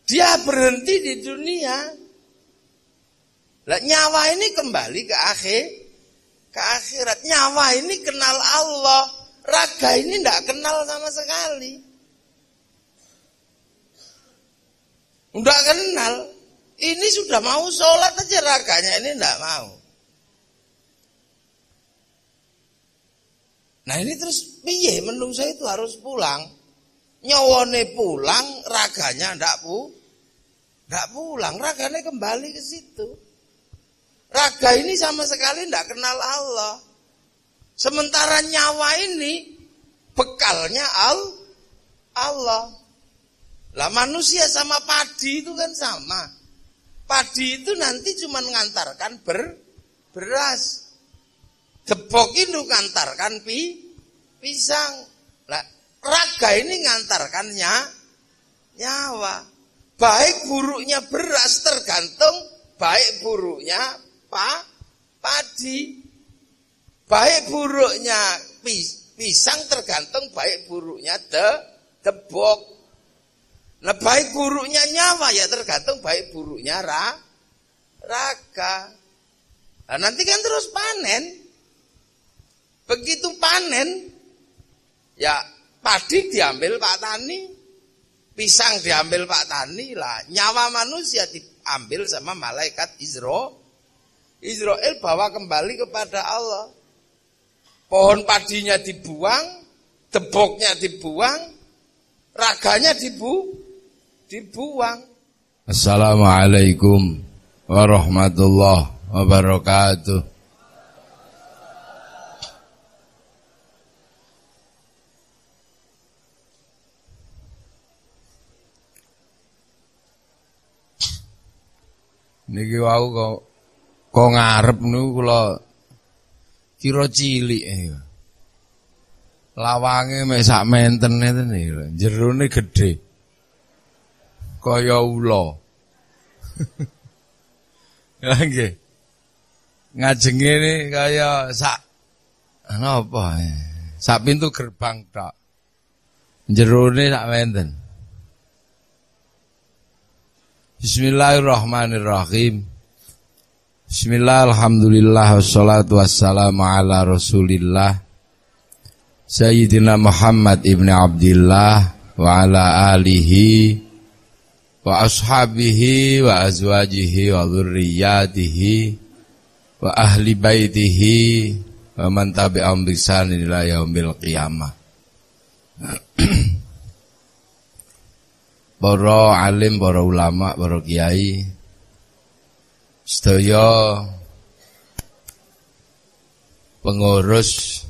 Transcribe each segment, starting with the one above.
Dia berhenti di dunia. Lah nyawa ini kembali ke akhirat. Nyawa ini kenal Allah. Raga ini tidak kenal sama sekali. Tidak kenal. Ini sudah mau sholat aja raganya ini tidak mau. Nah ini terus piye menungso itu harus pulang. Nyawane pulang, raganya tidak pulang. Raganya kembali ke situ. Raga ini sama sekali tidak kenal Allah. Sementara nyawa ini bekalnya Allah. Lah manusia sama padi itu kan sama. Padi itu nanti cuma ngantarkan beras. Debok itu ngantarkan pisang. Lah raga ini ngantarkan nyawa. Baik buruknya beras tergantung baik buruknya padi. Baik buruknya pisang tergantung baik buruknya debok. Nah baik buruknya nyawa ya tergantung baik buruknya raga. Nah nanti kan terus panen. Begitu panen, ya padi diambil Pak Tani, pisang diambil Pak Tani lah. Nyawa manusia diambil sama malaikat Israel bawa kembali kepada Allah. Pohon padinya dibuang, deboknya dibuang, raganya dibuang. Assalamualaikum warahmatullahi wabarakatuh. Niki wau kok ngarep niku kula kira cilik lawange mek sak menten ngeten iki jerone gedhe kaya ula. Lha nggih. Ngajenge ne kaya sak napa sak pintu gerbang tok. Jerone sak menten. Bismillahirrahmanirrahim. Bismillah, alhamdulillah, wassalatu wassalamu ala rasulillah Sayyidina Muhammad ibn Abdillah wa ala alihi wa ashabihi wa azwajihi wa dhurriyyatihi wa ahli baitihi wa man tabi'ahum bi ihsan ila yaumil qiyamah. Para alim, para ulama, para kiai, sedaya pengurus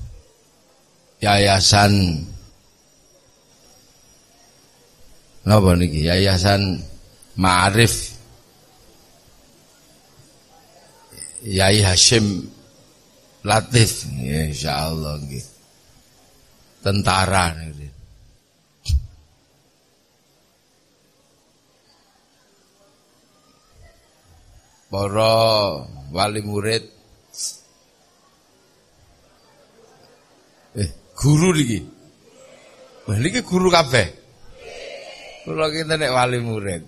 yayasan napa niki? Yayasan Ma'arif Yai Hashim Latif, insyaallah nggih. Tentara niki. Para wali murid, guru niki. Wah niki guru kabeh. Kula kita nek wali murid.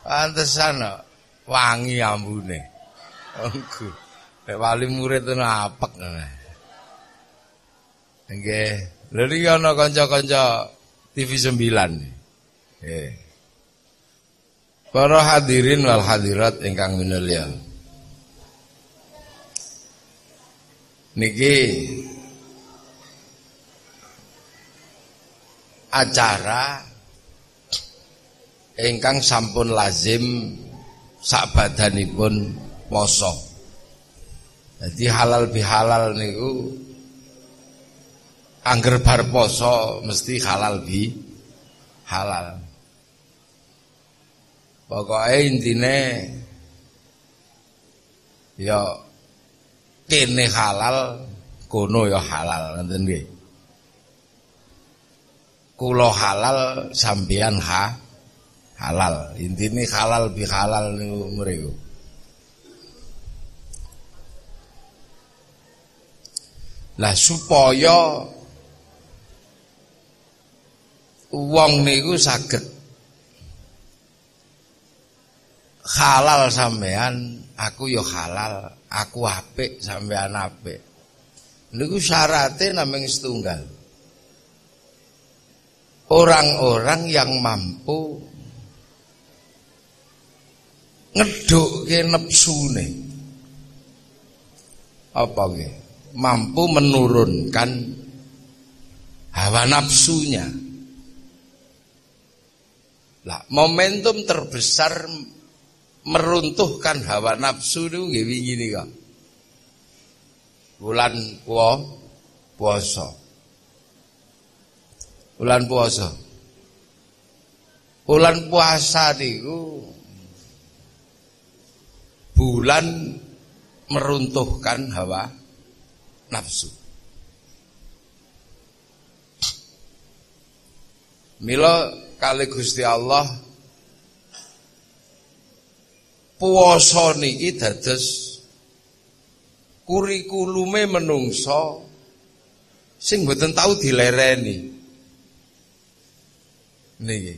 Pantesan wangi ambune. Nek wali murid itu apek. Nggih. Lha niki ana kanca-kanca TV 9. Nggih. Para hadirin wal hadirat ingkang minulya. Niki acara ingkang sampun lazim sabadanipun poso. Jadi halal bihalal niku angger bar poso mesti halal bihalal. Pokoknya intine ya kene halal, kono ya halal, ngoten nggih. Kula halal, sampeyan halal. Intine halal bi halal niku mriku. Lah supaya wong niku saged halal sampean, aku yo halal, aku apik sampean apik. Niku syaratnya namanya setunggal. Orang-orang yang mampu ngedhukke nepsune. Apa nggih? Mampu menurunkan hawa nafsunya. Lah, momentum terbesar meruntuhkan hawa nafsu niku nggih wingi nika. Bulan puasa. Bulan puasa. Bulan puasa niku bulan meruntuhkan hawa nafsu. Mila kali Gusti Allah puasa niki dados kurikulume menungso sing mboten tau dilereni. Niki.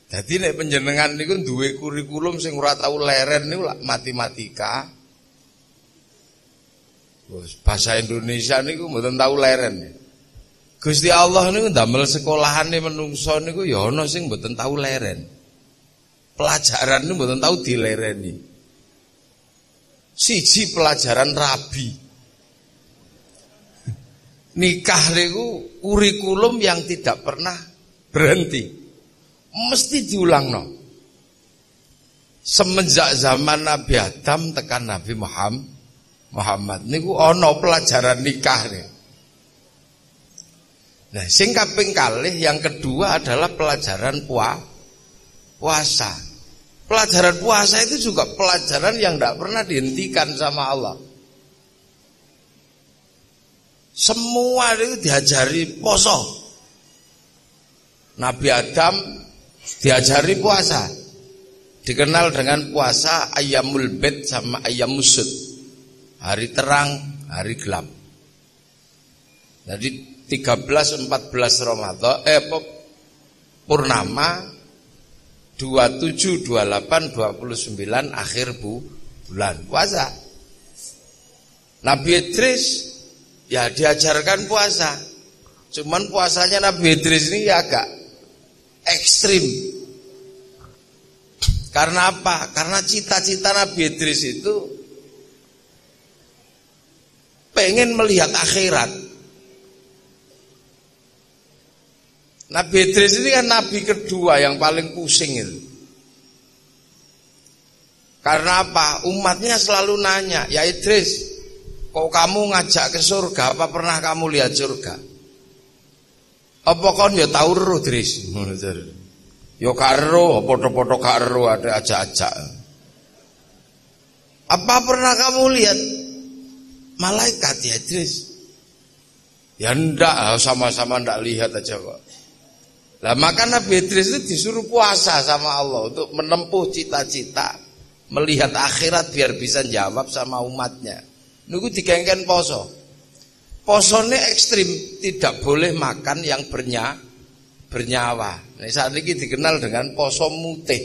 Dadi nek panjenengan niku duwe kurikulum sing ora tau leren niku lak matematika. Bahasa Indonesia niku mboten tau leren. Gusti Allah niku ndamel sekolahane menungso niku ya ana sing mboten tau leren. Pelajaran niku mboten tau dilereni. Siji pelajaran rabi. Nikah niku kurikulum yang tidak pernah berhenti. Mesti diulangno. Semenjak zaman Nabi Adam tekan Nabi Muhammad niku ana pelajaran nikah nih. Nah, sing kaping kalih yang kedua adalah pelajaran puasa. Pelajaran puasa itu juga pelajaran yang tidak pernah dihentikan sama Allah. Semua itu diajari poso. Nabi Adam diajari puasa. Dikenal dengan puasa Ayyamul Bid sama Ayyamus Sud. Hari terang, hari gelap. Jadi 13, 14 Ramadan purnama 27, 28, 29 akhir bulan puasa. Nabi Idris ya diajarkan puasa. Cuman puasanya Nabi Idris ini agak ekstrim. Karena apa? Karena cita-cita Nabi Idris itu pengen melihat akhirat. Nabi Idris ini kan nabi kedua yang paling pusing itu. Karena apa? Umatnya selalu nanya, ya Idris, kok kamu ngajak ke surga? Apa pernah kamu lihat surga? Apa kon ya tahu ero Idris? Ya karo, foto-foto karo ada ajak-ajak. Apa pernah kamu lihat malaikat ya Idris? Ya ndak, sama-sama ndak lihat aja kok. Lah maka Nabi Idris itu disuruh puasa sama Allah untuk menempuh cita-cita melihat akhirat biar bisa jawab sama umatnya. Niku digengken poso. Posone ekstrim, tidak boleh makan yang bernyawa. Nah, saat ini dikenal dengan poso mutih.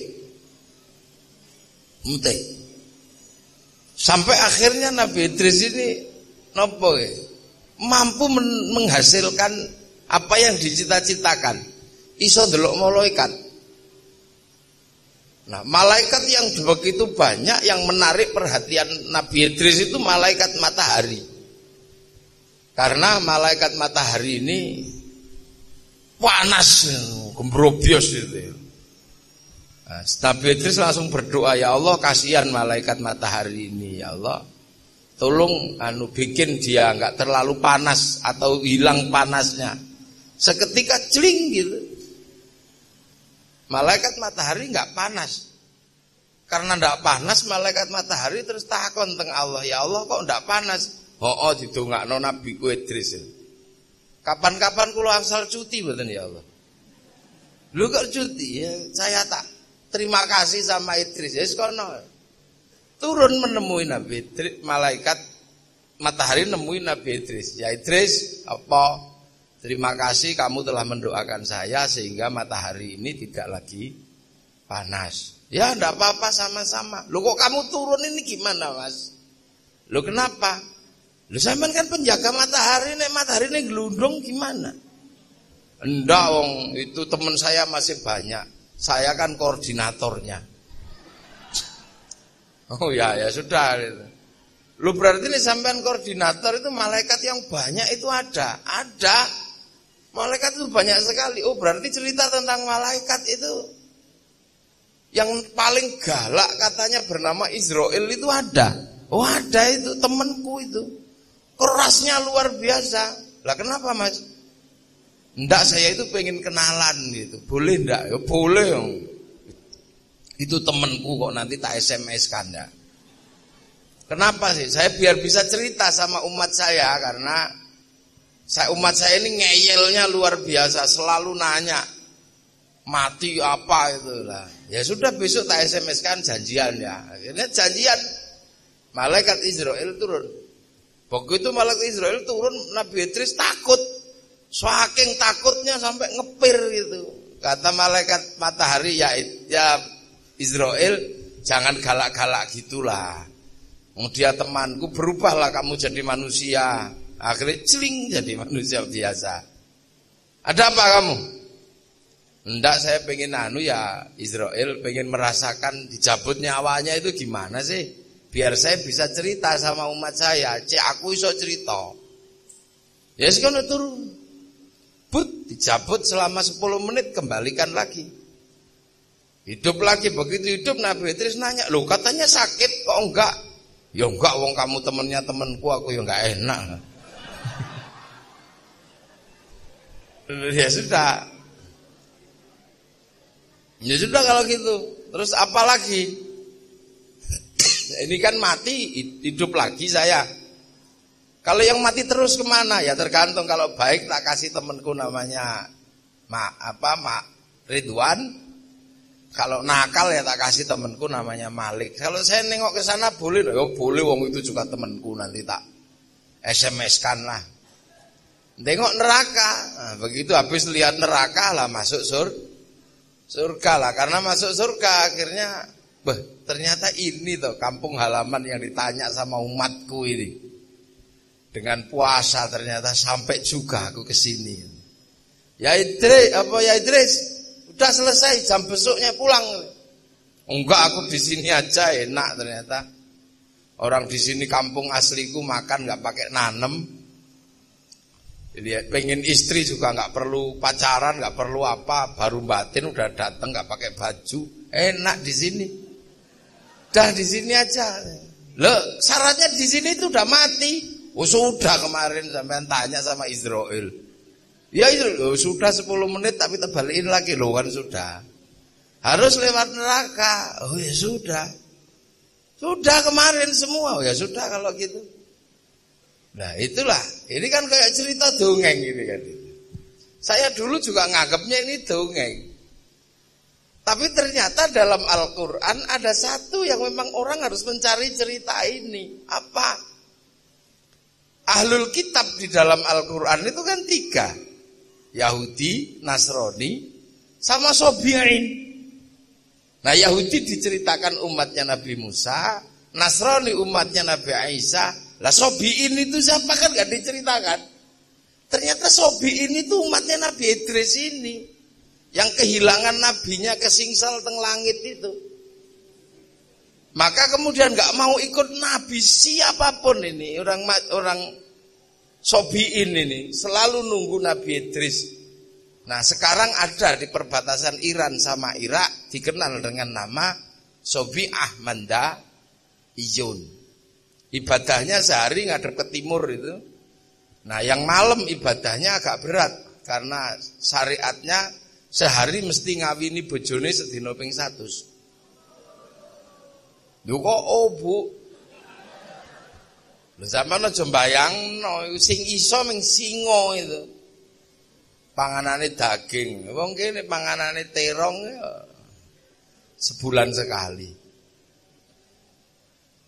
Mutih. Sampai akhirnya Nabi Idris ini nopo mampu menghasilkan apa yang dicita-citakan. Iso ndelok malaikat. Nah, malaikat yang begitu banyak yang menarik perhatian Nabi Idris itu malaikat matahari. Karena malaikat matahari ini panas, gembrobios gitu. Nah, Nabi Idris langsung berdoa, ya Allah kasihan malaikat matahari ini, ya Allah. Tolong bikin dia enggak terlalu panas atau hilang panasnya. Seketika celing gitu. Malaikat matahari enggak panas. Karena enggak panas malaikat matahari terus takon teng Allah, ya Allah kok enggak panas? Oh didongakno Nabi ku Idris. Kapan-kapan kula asal cuti mboten ya Allah. Lu kok cuti? Ya saya tak terima kasih sama Idris. Ya kono. Turun menemui Nabi Idris, malaikat matahari nemuin Nabi Idris. Ya Idris, apa? Terima kasih kamu telah mendoakan saya sehingga matahari ini tidak lagi panas. Ya enggak apa-apa sama-sama. Loh kok kamu turun ini gimana Mas? Loh kenapa? Loh sampean kan penjaga matahari, nek matahari ini gelundung gimana? Enggak wong, itu teman saya masih banyak. Saya kan koordinatornya. Oh ya sudah. Lu berarti nih sampean koordinator itu malaikat yang banyak itu ada. Ada. Malaikat itu banyak sekali. Oh berarti cerita tentang malaikat itu yang paling galak katanya bernama Israel itu ada. Oh ada itu temanku itu. Kerasnya luar biasa. Lah kenapa Mas? Enggak, saya itu pengen kenalan gitu. Boleh enggak? Ya boleh. Itu temanku kok, nanti tak SMS-kan ya. Kenapa sih? Saya biar bisa cerita sama umat saya, karena umat saya ini ngeyelnya luar biasa, selalu nanya mati apa itu lah. Ya sudah, besok tak SMS-kan janjian ya. Akhirnya janjian. Malaikat Israel turun. Begitu malaikat Israel turun, Nabi Idris takut. Saking takutnya sampai ngepir gitu. Kata malaikat matahari, ya Israel, jangan galak-galak gitulah. Dia temanku, berubahlah kamu jadi manusia. Akhirnya celing jadi manusia biasa. Ada apa kamu? Enggak, saya pengen ya Israel, pengen merasakan dicabut nyawanya itu gimana sih? Biar saya bisa cerita sama umat saya. Aku iso cerita. Ya sekarang turun. Dicabut selama 10 menit, kembalikan lagi. Hidup lagi, begitu hidup Nabi Idris nanya, loh katanya sakit kok enggak? Ya enggak, wong kamu temennya temanku, aku ya enggak enak. Ya sudah. Ya sudah kalau gitu. Terus apa lagi? Ini kan mati, hidup lagi saya. Kalau yang mati terus kemana? Ya tergantung. Kalau baik tak kasih temanku namanya Mak Ridwan. Kalau nakal ya tak kasih temanku namanya Malik. Kalau saya nengok ke sana boleh, ya boleh. Wong itu juga temanku, nanti tak SMS-kan lah. Tengok neraka. Nah, begitu habis lihat neraka lah masuk surga lah. Karena masuk surga akhirnya, ternyata ini tuh kampung halaman yang ditanya sama umatku ini. Dengan puasa ternyata sampai juga aku ke sini. Ya Idris, udah selesai, jam besoknya pulang. Enggak, aku di sini aja enak ternyata. Orang di sini kampung asliku makan nggak pakai nanem. Jadi pengen istri juga nggak perlu pacaran, nggak perlu apa, baru batin udah datang nggak pakai baju, enak di sini. Dah di sini aja. Loh, syaratnya di sini itu udah mati. Oh sudah, kemarin sampean tanya sama Israel. Ya itu sudah 10 menit tapi terbalikin lagi loh kan sudah. Harus lewat neraka. Oh ya sudah. Sudah kemarin semua. Oh ya sudah kalau gitu. Nah itulah. Ini kan kayak cerita dongeng ini kan. Saya dulu juga nganggapnya ini dongeng. Tapi ternyata dalam Al-Quran ada satu yang memang orang harus mencari cerita ini. Apa? Ahlul kitab di dalam Al-Quran itu kan 3. Yahudi, Nasrani, sama Sobi'in. Nah Yahudi diceritakan umatnya Nabi Musa, Nasrani umatnya Nabi Isa. Lah Sobi'in itu siapa kan gak diceritakan. Ternyata Sobi'in itu umatnya Nabi Idris ini, yang kehilangan nabinya kesingsal teng langit itu. Maka kemudian gak mau ikut nabi siapapun ini. Orang Sobi'in ini selalu nunggu Nabi Idris. Nah sekarang ada di perbatasan Iran sama Irak, dikenal dengan nama Sobi'ah Manda Iyun. Ibadahnya sehari ngadep ke timur itu. Nah yang malam ibadahnya agak berat, karena syariatnya sehari mesti ngawini bojone sedina ping 100. Lho kok Bu? Lho sampeyan aja mbayangno sing iso ming singa itu. Panganane daging. Wong kene panganane terong ya sebulan sekali.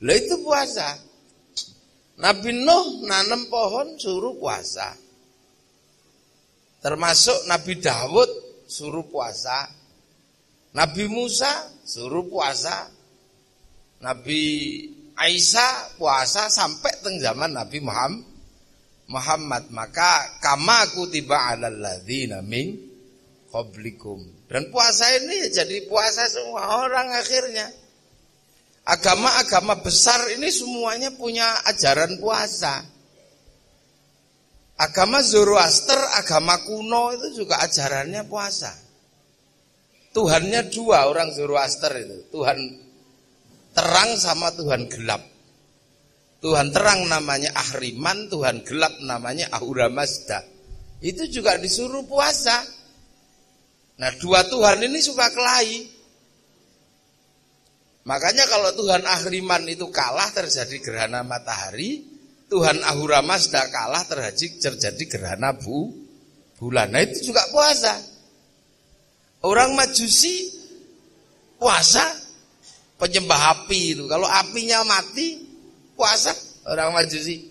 Lah itu puasa. Nabi Nuh nanam pohon suruh puasa. Termasuk Nabi Dawud suruh puasa. Nabi Musa suruh puasa, Nabi Aisyah puasa sampai teng zaman Nabi Muhammad. Maka kama kutiba 'alal ladzina min qablikum. Dan puasa ini jadi puasa semua orang akhirnya. Agama-agama besar ini semuanya punya ajaran puasa. Agama Zoroaster, agama kuno itu juga ajarannya puasa. Tuhannya dua orang Zoroaster itu, Tuhan terang sama Tuhan gelap. Tuhan terang namanya Ahriman, Tuhan gelap namanya Ahura Mazda. Itu juga disuruh puasa. Nah, dua Tuhan ini suka kelahi. Makanya kalau Tuhan Ahriman itu kalah terjadi gerhana matahari, Tuhan Ahura Mazda kalah terjadi gerhana bulan. Nah, itu juga puasa. Orang Majusi puasa penyembah api itu. Kalau apinya mati, puasa orang Majusi.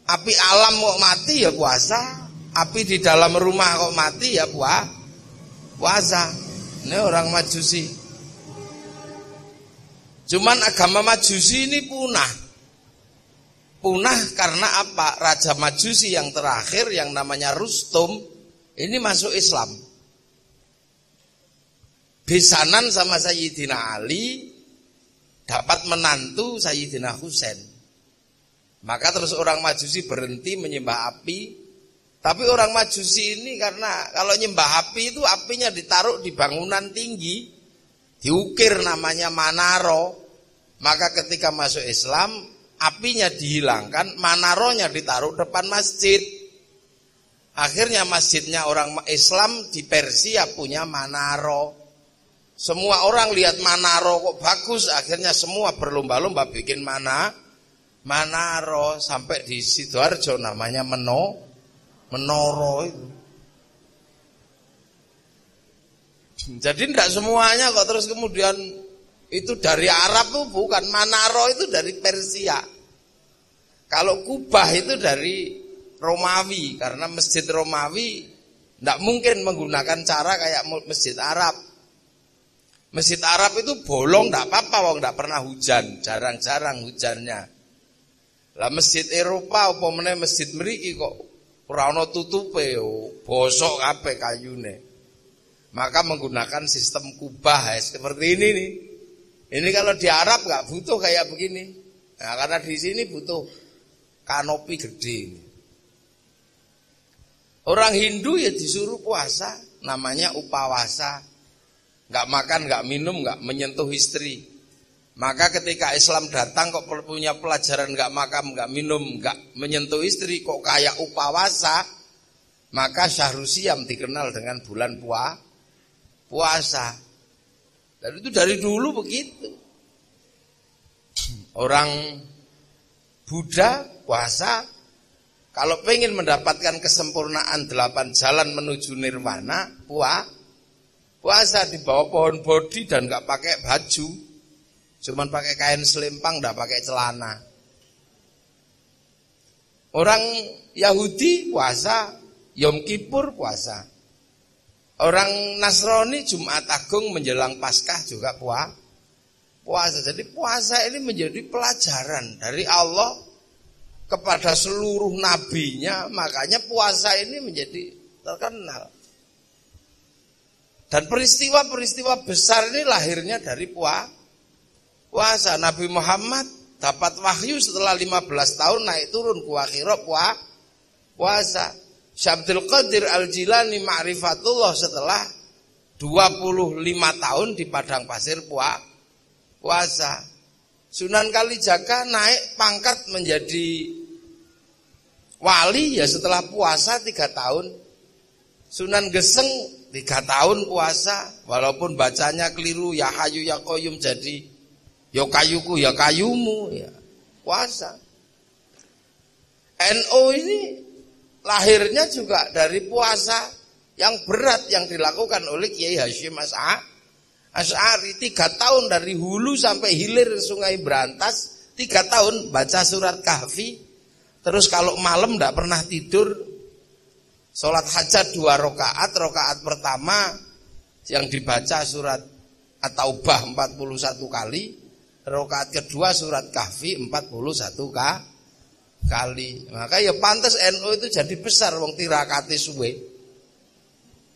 Api alam kok mati ya puasa. Api di dalam rumah kok mati ya puasa. Ini orang Majusi. Cuman agama Majusi ini punah. Punah karena apa? Raja Majusi yang terakhir yang namanya Rustum ini masuk Islam. Besanan sama Sayyidina Ali dapat menantu Sayyidina Husain. Maka terus orang Majusi berhenti menyembah api. Tapi orang Majusi ini karena kalau nyembah api itu apinya ditaruh di bangunan tinggi, diukir namanya Manaro. Maka ketika masuk Islam, apinya dihilangkan, Manaronya ditaruh depan masjid. Akhirnya masjidnya orang Islam di Persia punya Manaro. Semua orang lihat Manaro kok bagus, akhirnya semua berlomba-lomba bikin Manaro. Sampai di Sidoarjo namanya Menoro itu. Jadi tidak semuanya kok terus kemudian itu dari Arab tuh bukan. Manaro itu dari Persia. Kalau Kubah itu dari Romawi, karena masjid Romawi tidak mungkin menggunakan cara kayak masjid Arab. Masjid Arab itu bolong tidak apa-apa, wong tidak pernah hujan, jarang-jarang hujannya. Lah masjid Eropa apa meneh masjid mriki kok ora ana tutupe, bosok kabeh kayune. Maka menggunakan sistem kubah seperti ini nih. Ini kalau di Arab nggak butuh kayak begini. Nah, karena di sini butuh kanopi gede ini. Orang Hindu ya disuruh puasa, namanya upawasa. Nggak makan, nggak minum, nggak menyentuh istri. Maka ketika Islam datang kok punya pelajaran nggak makan, nggak minum, nggak menyentuh istri, kok kayak upawasa. Maka Syahrul Siyam dikenal dengan bulan puasa. Dan itu dari dulu begitu. Orang Buddha puasa. Kalau pengen mendapatkan kesempurnaan 8 jalan menuju nirwana, puasa di bawah pohon bodhi dan nggak pakai baju, cuman pakai kain selempang, nggak pakai celana. Orang Yahudi puasa, Yom Kippur puasa. Orang Nasrani Jumat Agung menjelang Paskah juga puasa. Jadi puasa ini menjadi pelajaran dari Allah kepada seluruh nabinya, makanya puasa ini menjadi terkenal. Dan peristiwa-peristiwa besar ini lahirnya dari puasa. Nabi Muhammad dapat wahyu setelah 15 tahun naik turun ke Hira puasa. Syabdul Qadir Al-Jilani Ma'rifatullah setelah 25 tahun di padang pasir puasa. Sunan Kalijaga naik pangkat menjadi wali ya setelah puasa 3 tahun. Sunan Geseng 3 tahun puasa, walaupun bacanya keliru, ya Hayu ya Qayyum jadi ya kayuku ya kayumu, ya puasa. NU ini lahirnya juga dari puasa yang berat yang dilakukan oleh Kiai Hasyim Asy'ari. 3 tahun dari hulu sampai hilir Sungai Berantas, 3 tahun baca surat Kahfi. Terus kalau malam tidak pernah tidur. Sholat hajat 2 rakaat, rakaat pertama yang dibaca surat At-Taubah 41 kali, rakaat kedua surat Kahfi 41 kali. Maka ya pantas NU itu jadi besar wong tirakate suwe.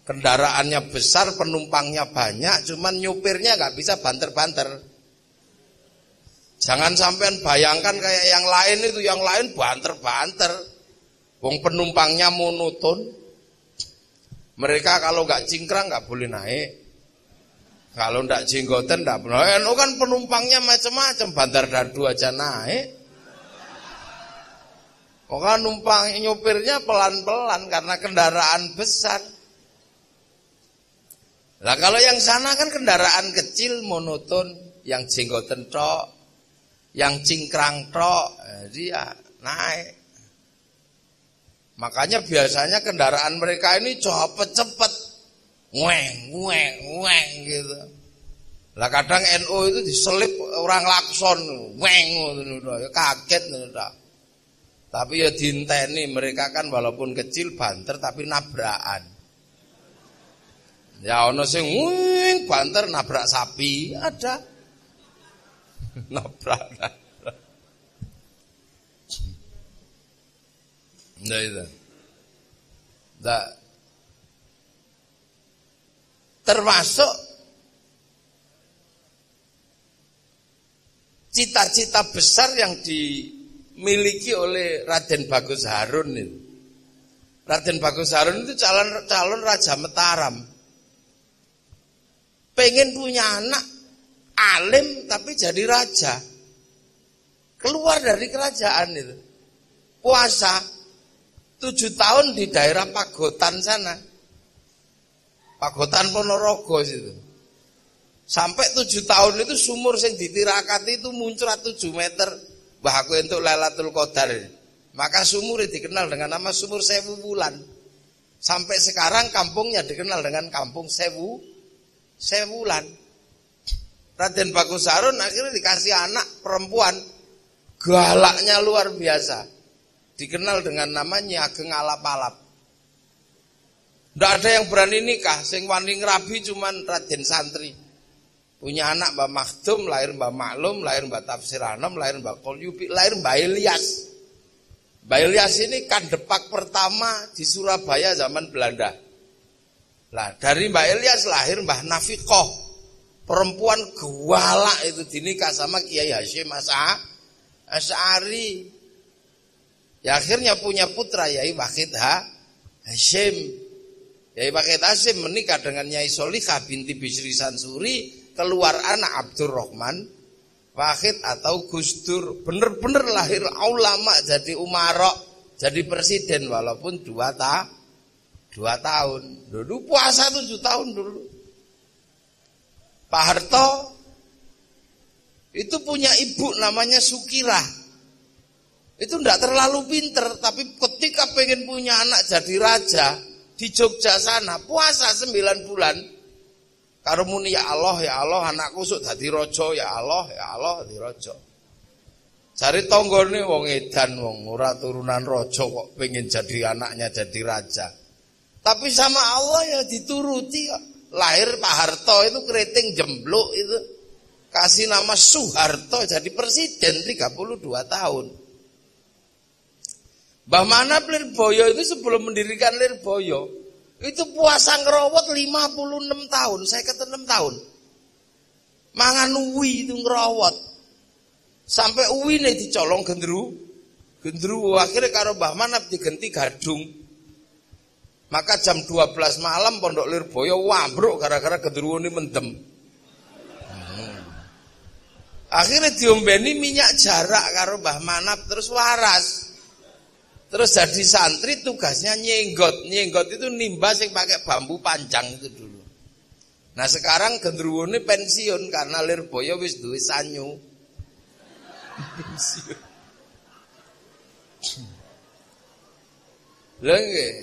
Kendaraannya besar, penumpangnya banyak, cuman nyupirnya nggak bisa banter-banter. Jangan sampean bayangkan kayak yang lain banter-banter. Wong penumpangnya monoton. Mereka kalau nggak cingkrang nggak boleh naik. Kalau ndak jenggoten ndak boleh. NU kan penumpangnya macam-macam, Bandar Dadu aja naik. Kan numpang nyopirnya pelan-pelan karena kendaraan besar. Lah kalau yang sana kan kendaraan kecil monoton, yang jenggoten tok, yang cingkrang tok, jadi ya naik. Makanya biasanya kendaraan mereka ini cepet-cepet. Weng gitu. Lah kadang NU itu diselip orang lakson, kaget nih. Tapi ya dinteni, mereka kan walaupun kecil banter tapi nabrakan. Ya ono sing banter nabrak sapi, ada. Nabrak. Nah itu. Termasuk cita-cita besar yang dimiliki oleh Raden Bagus Harun itu. Raden Bagus Harun itu calon Raja Mataram. Pengen punya anak alim tapi jadi raja. Keluar dari kerajaan itu. Puasa 7 tahun di daerah Pagotan sana. Pagotan Ponorogo situ. Sampai 7 tahun itu sumur yang ditirakati itu muncrat 7 meter. Mbah aku untuk Lailatul Qadar. Maka sumur itu dikenal dengan nama Sumur Sewu Wulan. Sampai sekarang kampungnya dikenal dengan Kampung Sewulan. Raden Bagus Harun akhirnya dikasih anak perempuan. Galaknya luar biasa. Dikenal dengan namanya Ageng Alap-alap. Tidak ada yang berani nikah, sing wani ngrabi cuman Raden Santri. Punya anak Mbah Makhdum, lahir Mbah Maklum, lahir Mbah Tafsir Anom, lahir Mbah Kolyubi, lahir Mbah Ilyas. Mbah Ilyas ini kandepak pertama di Surabaya zaman Belanda. Lah dari Mbah Ilyas lahir Mbah Nafikoh, perempuan gewalak itu dinikah sama Kiai Hasyim Asy'ari. Ya akhirnya punya putra Yai Wahid Hasyim. Yai Wahid Hasyim menikah dengan Nyai Solikah binti Bisri Sansuri, keluar anak Abdurrahman Wahid atau Gusdur. Bener-bener lahir ulama, jadi umarok, jadi presiden walaupun 2 tahun. Dulu puasa 7 tahun dulu. Pak Harto itu punya ibu namanya Sukirah. Itu enggak terlalu pinter, tapi ketika pengen punya anak jadi raja di Jogja sana, puasa 9 bulan. Karo muni ya Allah anakku sok dadi raja, ya Allah dadi raja. Cari tanggane wong edan wong ora turunan raja kok pengen jadi anaknya jadi raja. Tapi sama Allah ya dituruti kok. Lahir Pak Harto itu keriting jembluk itu. Kasih nama Soeharto jadi presiden 32 tahun. Mbah Manap Lirboyo itu sebelum mendirikan Lirboyo itu puasa ngerawat 56 tahun, saya kata 6 tahun. Mangan uwi itu ngerawat. Sampai uwi nih dicolong gendru akhirnya karo Mbah Manap diganti gadung. Maka jam 12 malam Pondok Lirboyo wambruk gara-gara gendruwo ini mendem. Akhirnya diombeni minyak jarak karo Mbah Manap terus waras. Terus jadi santri tugasnya nyenggot itu nimba sing pakai bambu panjang itu dulu. Nah sekarang gendruwo ini pensiun karena Lirboyo wis duwe sanyu. Pensiun. Lha nggih.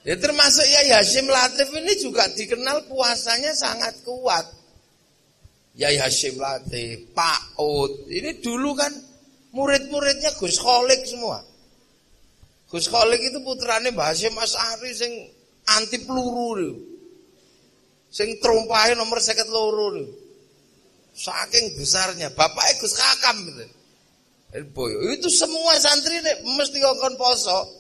Ya termasuk Yai Hasyim Latif ini juga dikenal puasanya sangat kuat. Yai Hasyim Latif, Pak Ud, ini dulu kan murid-muridnya Gus Kholik semua. Gus Kholik itu putrane Mbah Hasyim Asy'ari sing anti peluru. Sing trompahe nomor 52 niku. Saking besarnya, bapaknya Gus Kakam gitu. Itu semua santri mesti ngongkon poso.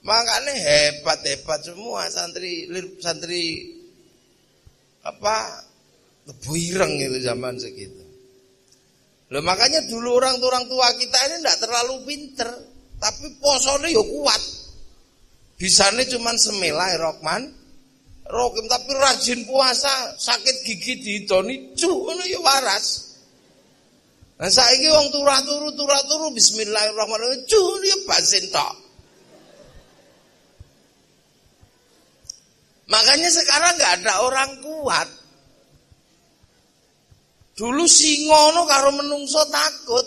Makanya hebat semua santri apa Buireng itu zaman segitu. Loh, makanya dulu orang tua kita ini tidak terlalu pinter, tapi posone yo kuat. Bisane cuman Bismillahirrahmanirrahim, tapi rajin puasa, sakit gigi diidoni ngono yo waras. Nah saiki wong turah-turu Bismillahirrahmanirrahim yo basin tok. Makanya sekarang nggak ada orang kuat. Dulu singo no karo menungso takut.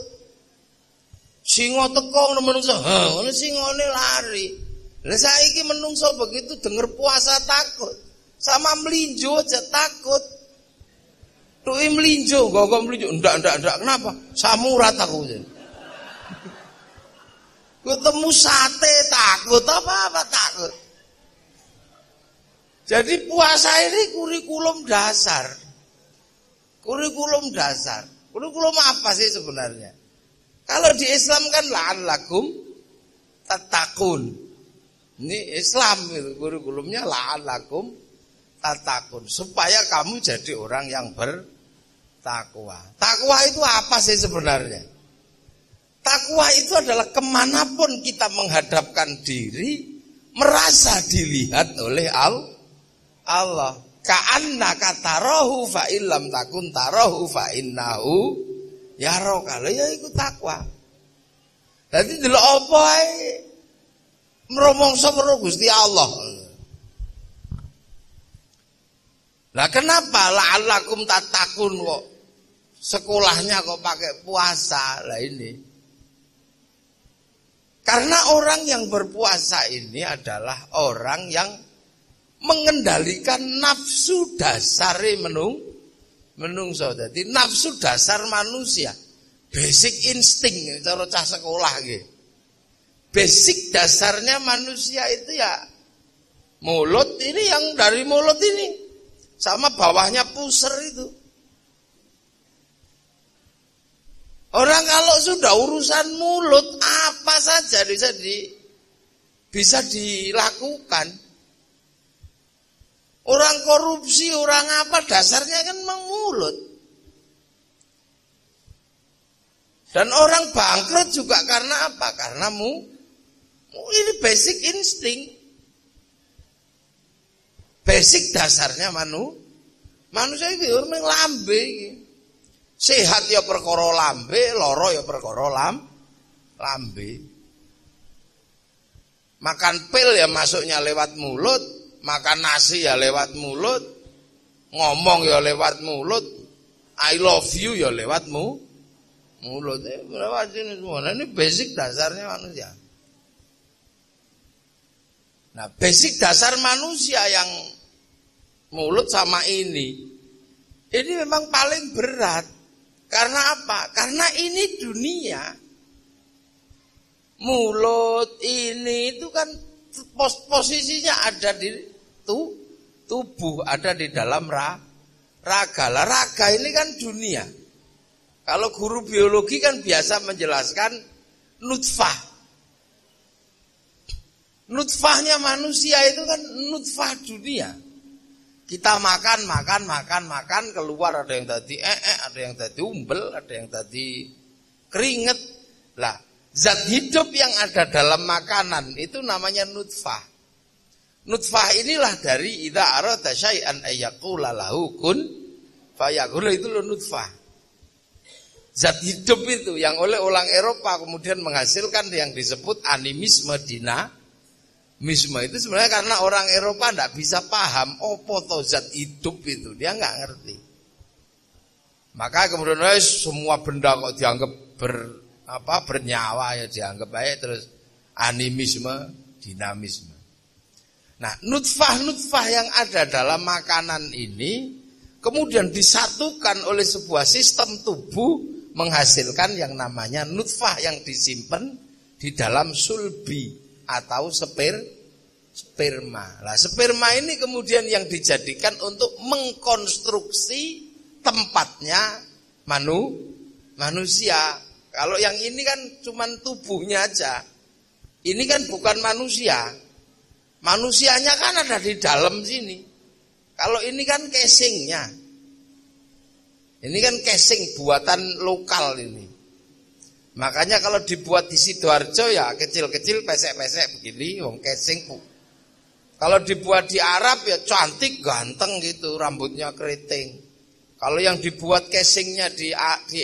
Singo teko no menungso, ngono singone lari. Lah saiki menungso begitu denger puasa takut. Sama melinjo aja takut. Tuh melinjo, gak melinjo. Ndak. Kenapa? Samurat aku. Ketemu sate takut apa takut. Jadi puasa ini kurikulum dasar. Kurikulum apa sih sebenarnya? Kalau di Islam kan la'allakum tattaqun. Ini Islam itu kurikulumnya la'allakum tattaqun, supaya kamu jadi orang yang bertakwa. Takwa itu apa sih sebenarnya? Takwa itu adalah kemanapun kita menghadapkan diri, merasa dilihat oleh Allah. Ka'annaka tarahu fa illam takun tarahu fa innahu yaraka. Ya iku takwa. Dadi delok apa ae mromongso karo Gusti Allah. Lah kenapa la'allakum tattaqun kok sekolahnya kok pakai puasa? Lah ini. Karena orang yang berpuasa ini adalah orang yang mengendalikan nafsu dasar menungso. Jadi nafsu dasar manusia, basic insting cara cah sekolah gitu. Basic dasarnya manusia itu ya mulut ini, yang dari mulut ini sama bawahnya pusar itu. Orang kalau sudah urusan mulut apa saja bisa dilakukan. Orang korupsi, orang apa dasarnya kan memang mulut. Dan orang bangkrut juga karena apa? Karena ini basic insting. Basic dasarnya manusia itu orang lambe. Sehat ya perkara lambe, loro ya perkara lambe. Makan pil ya masuknya lewat mulut. Makan nasi ya lewat mulut, ngomong ya lewat mulut, I love you ya lewat mulut. Lewat ini semua. Nah, ini basic dasarnya manusia. Nah, basic dasar manusia yang mulut sama ini memang paling berat. Karena apa? Karena ini dunia. Mulut ini itu kan posisinya ada di tubuh, ada di dalam raga. Lah raga ini kan dunia. Kalau guru biologi kan biasa menjelaskan nutfah. Nutfahnya manusia itu kan nutfah dunia. Kita makan, keluar ada yang tadi ada yang tadi umbel, ada yang tadi keringet. Lah, zat hidup yang ada dalam makanan itu namanya nutfah. Nutfah inilah dari idza arada syai'an ayyaqula lahu kun fayakun, itu nutfah. Zat hidup itu yang oleh orang Eropa kemudian menghasilkan yang disebut animisme, dinamisme. Itu sebenarnya karena orang Eropa tidak bisa paham apa to zat hidup itu, dia nggak ngerti. Maka kemudian semua benda kok dianggap bernyawa ya dianggap baik, terus animisme, dinamisme. Nah, nutfah-nutfah yang ada dalam makanan ini kemudian disatukan oleh sebuah sistem tubuh menghasilkan yang namanya nutfah yang disimpan di dalam sulbi atau sperma. Lah sperma ini kemudian yang dijadikan untuk mengkonstruksi tempatnya manusia. Kalau yang ini kan cuman tubuhnya aja. Ini kan bukan manusia. Manusianya kan ada di dalam sini. Kalau ini kan casingnya. Ini kan casing buatan lokal ini. Makanya kalau dibuat di Sidoarjo ya kecil-kecil pesek-pesek begini, wong casing. Kalau dibuat di Arab ya cantik, ganteng gitu, rambutnya keriting. Kalau yang dibuat casingnya di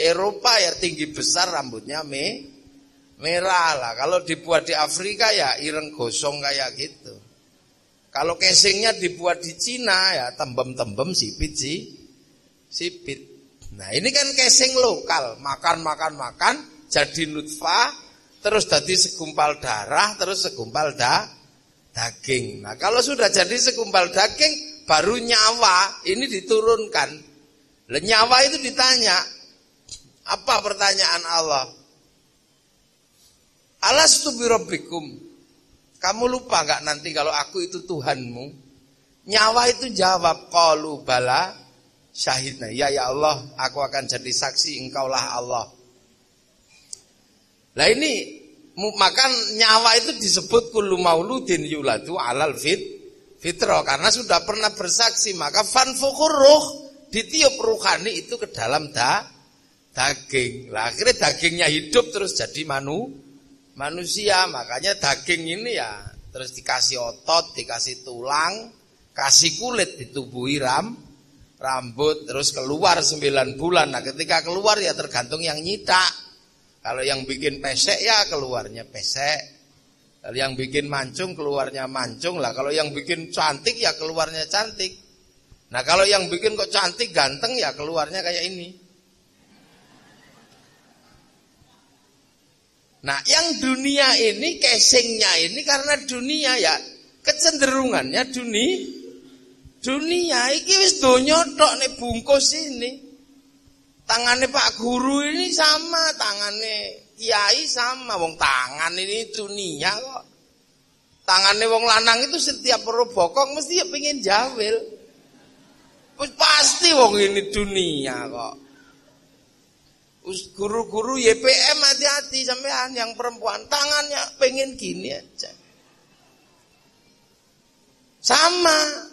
Eropa ya tinggi besar, rambutnya merah lah. Kalau dibuat di Afrika ya ireng gosong kayak gitu. Kalau casingnya dibuat di Cina ya tembem-tembem sipit. Nah ini kan casing lokal, makan, jadi nutfah, terus jadi segumpal darah, terus segumpal daging. Nah kalau sudah jadi segumpal daging, baru nyawa ini diturunkan. Lah nyawa itu ditanya, apa pertanyaan Allah? Alastu birabbikum? Kamu lupa gak nanti kalau aku itu Tuhanmu? Nyawa itu jawab, qalu bala syahidna. Ya Allah, aku akan jadi saksi, engkaulah Allah. Lah ini, maka nyawa itu disebut kullu mauludin yuladu alal fitrah. Karena sudah pernah bersaksi, maka fanfukhur ruh, ditiup ruhani itu ke dalam daging. Lah akhirnya dagingnya hidup terus jadi manusia. Makanya daging ini ya terus dikasih otot, dikasih tulang, kasih kulit, ditubuhi rambut, terus keluar 9 bulan. Nah ketika keluar ya tergantung yang nyitak. Kalau yang bikin pesek ya keluarnya pesek. Kalau yang bikin mancung keluarnya mancung lah. Kalau yang bikin cantik ya keluarnya cantik. Nah kalau yang bikin kok cantik ganteng ya keluarnya kayak ini. Nah yang dunia ini casingnya ini karena dunia ya kecenderungannya dunia iki wis donya tok nek bungkus ini. Tangannya Pak Guru ini sama, tangannya Kiai sama, wong tangan ini dunia kok. Tangannya wong lanang itu setiap perlu bokong mesti ya pengen jawil. Pasti wong ini dunia kok. Guru-guru YPM hati-hati sampean yang perempuan tangannya pengen gini aja. Sama,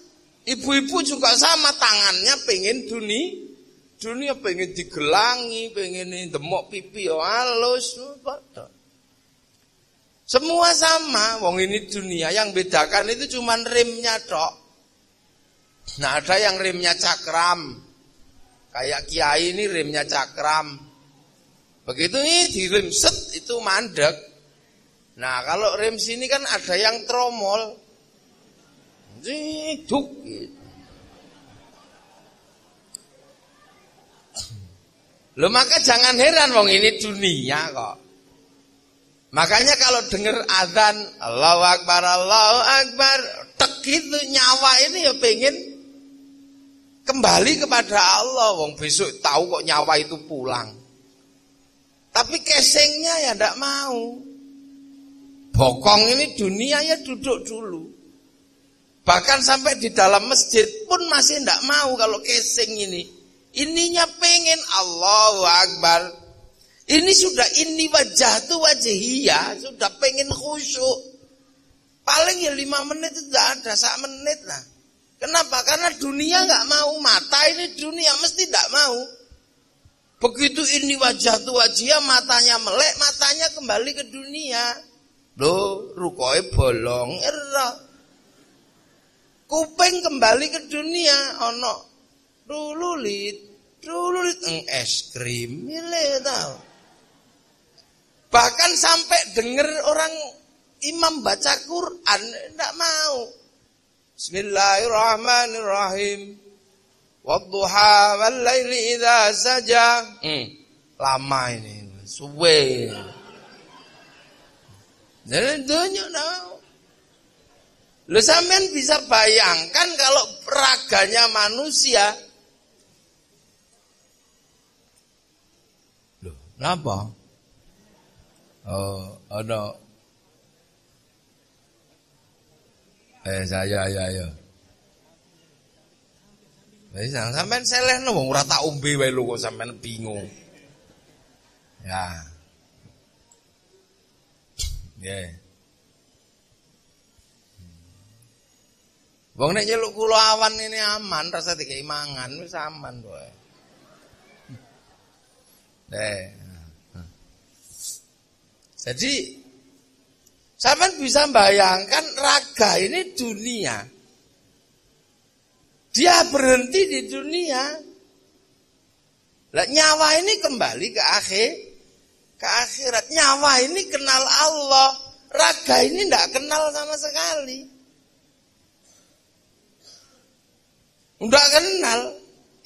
ibu-ibu juga sama tangannya pengen dunia pengen digelangi, pengen demok pipi halus, semua sama. Wong ini dunia, yang bedakan itu cuman remnya tok. Nah ada yang remnya cakram, kayak Kiai ini remnya cakram. Begitu nih di rem set itu mandek. Nah kalau rem sini kan ada yang tromol, duk gitu. Loh maka jangan heran wong ini dunia kok. Makanya kalau dengar azan Allahu Akbar, tek itu nyawa ini ya pengen kembali kepada Allah. Wong besok tahu kok nyawa itu pulang. Tapi casingnya ya ndak mau. Bokong ini dunia ya duduk dulu. Bahkan sampai di dalam masjid pun masih ndak mau kalau casing ini. Ininya pengen Allahu Akbar. Ini sudah ini wajah tu wajihiyah, sudah pengen khusyuk. Paling ya 5 menit itu tidak ada, 1 menit lah. Kenapa? Karena dunia nggak mau, mata ini dunia mesti tidak mau. Begitu ini wajah tu wajihiyah, matanya melek, matanya kembali ke dunia. Loh, rukoe bolong, kuping kembali ke dunia, ono. Dulu es krim milih tahu. Bahkan sampai dengar orang imam baca Quran enggak mau. Bismillahirrahmanirrahim. Wadduha wal laili idza saja. Lama ini, suwe. Jadi dunia tahu. Lu sampean bisa bayangkan kalau raganya manusia. Loh, kenapa? Oh, ada. Saya ya. Wis sampean selehno wong ora tak ombe wae lho kok sampean bingung. Ya. Nggih. Wong nek nyeluk kula awan ini aman, rasa dikei mangan wis aman wae. Jadi sampean bisa bayangkan raga ini dunia. Dia berhenti di dunia. Lah nyawa ini kembali ke akhirat. Nyawa ini kenal Allah. Raga ini tidak kenal sama sekali. Tidak kenal.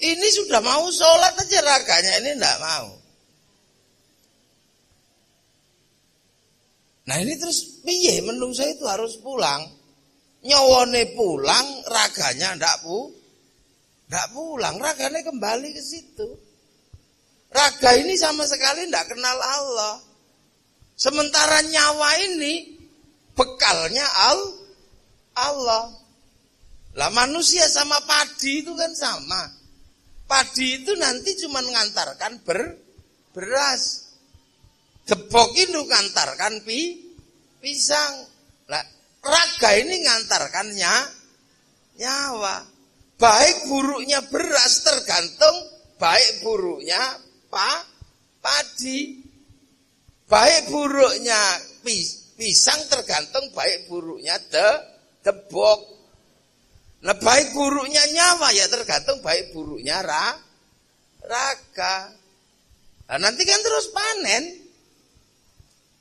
Ini sudah mau sholat aja raganya ini tidak mau. Nah ini terus piye menungso itu harus pulang. Nyawane pulang, raganya ndak pulang, raganya kembali ke situ. Raga ini sama sekali ndak kenal Allah. Sementara nyawa ini bekalnya Allah. Lah manusia sama padi itu kan sama. Padi itu nanti cuma ngantarkan beras. Jebok itu ngantarkan pisang. Lah raga ini ngantarkannya nyawa. Baik buruknya beras tergantung baik buruknya padi. Baik buruknya pisang tergantung baik buruknya debok. Nah baik buruknya nyawa ya tergantung baik buruknya raga. Nah nanti kan terus panen.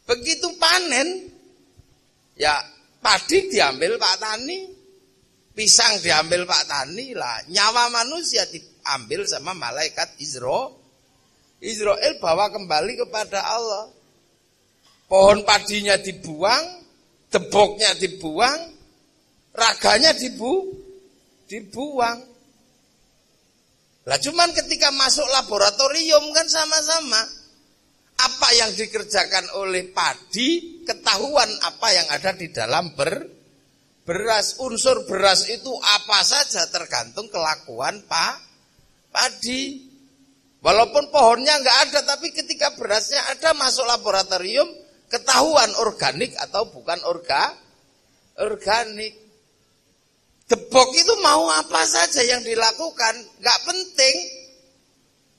Begitu panen ya padi diambil Pak Tani, pisang diambil Pak Tani lah, nyawa manusia diambil sama malaikat Israel bawa kembali kepada Allah. Pohon padinya dibuang, deboknya dibuang, raganya dibuang. Lah cuman ketika masuk laboratorium kan sama-sama. Apa yang dikerjakan oleh padi, ketahuan apa yang ada di dalam beras. Unsur beras itu apa saja tergantung kelakuan padi. Walaupun pohonnya nggak ada, tapi ketika berasnya ada masuk laboratorium, ketahuan organik atau bukan organik. Debok itu mau apa saja yang dilakukan, nggak penting.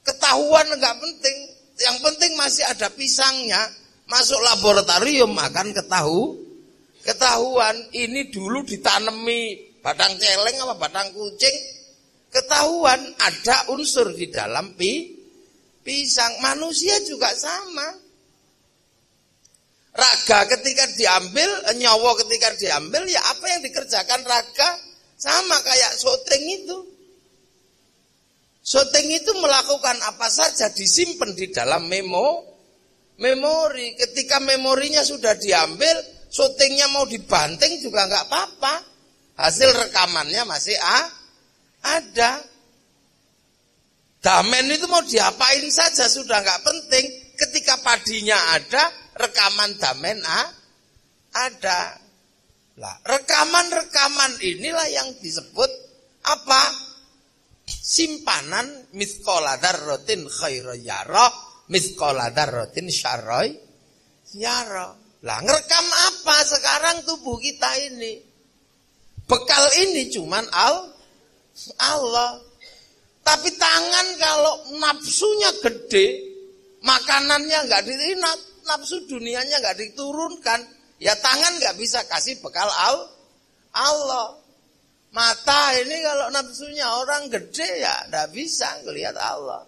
Ketahuan nggak penting. Yang penting masih ada pisangnya. Masuk laboratorium akan ketahuan. Ini dulu ditanemi batang celeng apa batang kucing. Ketahuan ada unsur di dalam pisang. Manusia juga sama. Raga ketika diambil, nyawa ketika diambil, ya apa yang dikerjakan raga sama kayak syuting itu. Syuting itu melakukan apa saja disimpan di dalam memori. Ketika memorinya sudah diambil, syutingnya mau dibanting juga nggak apa-apa. Hasil rekamannya masih ada. Damen itu mau diapain saja sudah nggak penting. Ketika padinya ada, rekaman damen ada. Lah, rekaman-rekaman inilah yang disebut apa? Simpanan mithqala dzarratin khairan yara, mithqala dzarratin syarran yara. Lah ngerekam apa sekarang tubuh kita ini? Bekal ini cuman Allah. Tapi tangan kalau nafsunya gede, makanannya enggak nafsu dunianya enggak diturunkan, ya tangan enggak bisa kasih bekal Allah. Mata ini kalau nafsunya orang gede ya tidak bisa ngelihat Allah.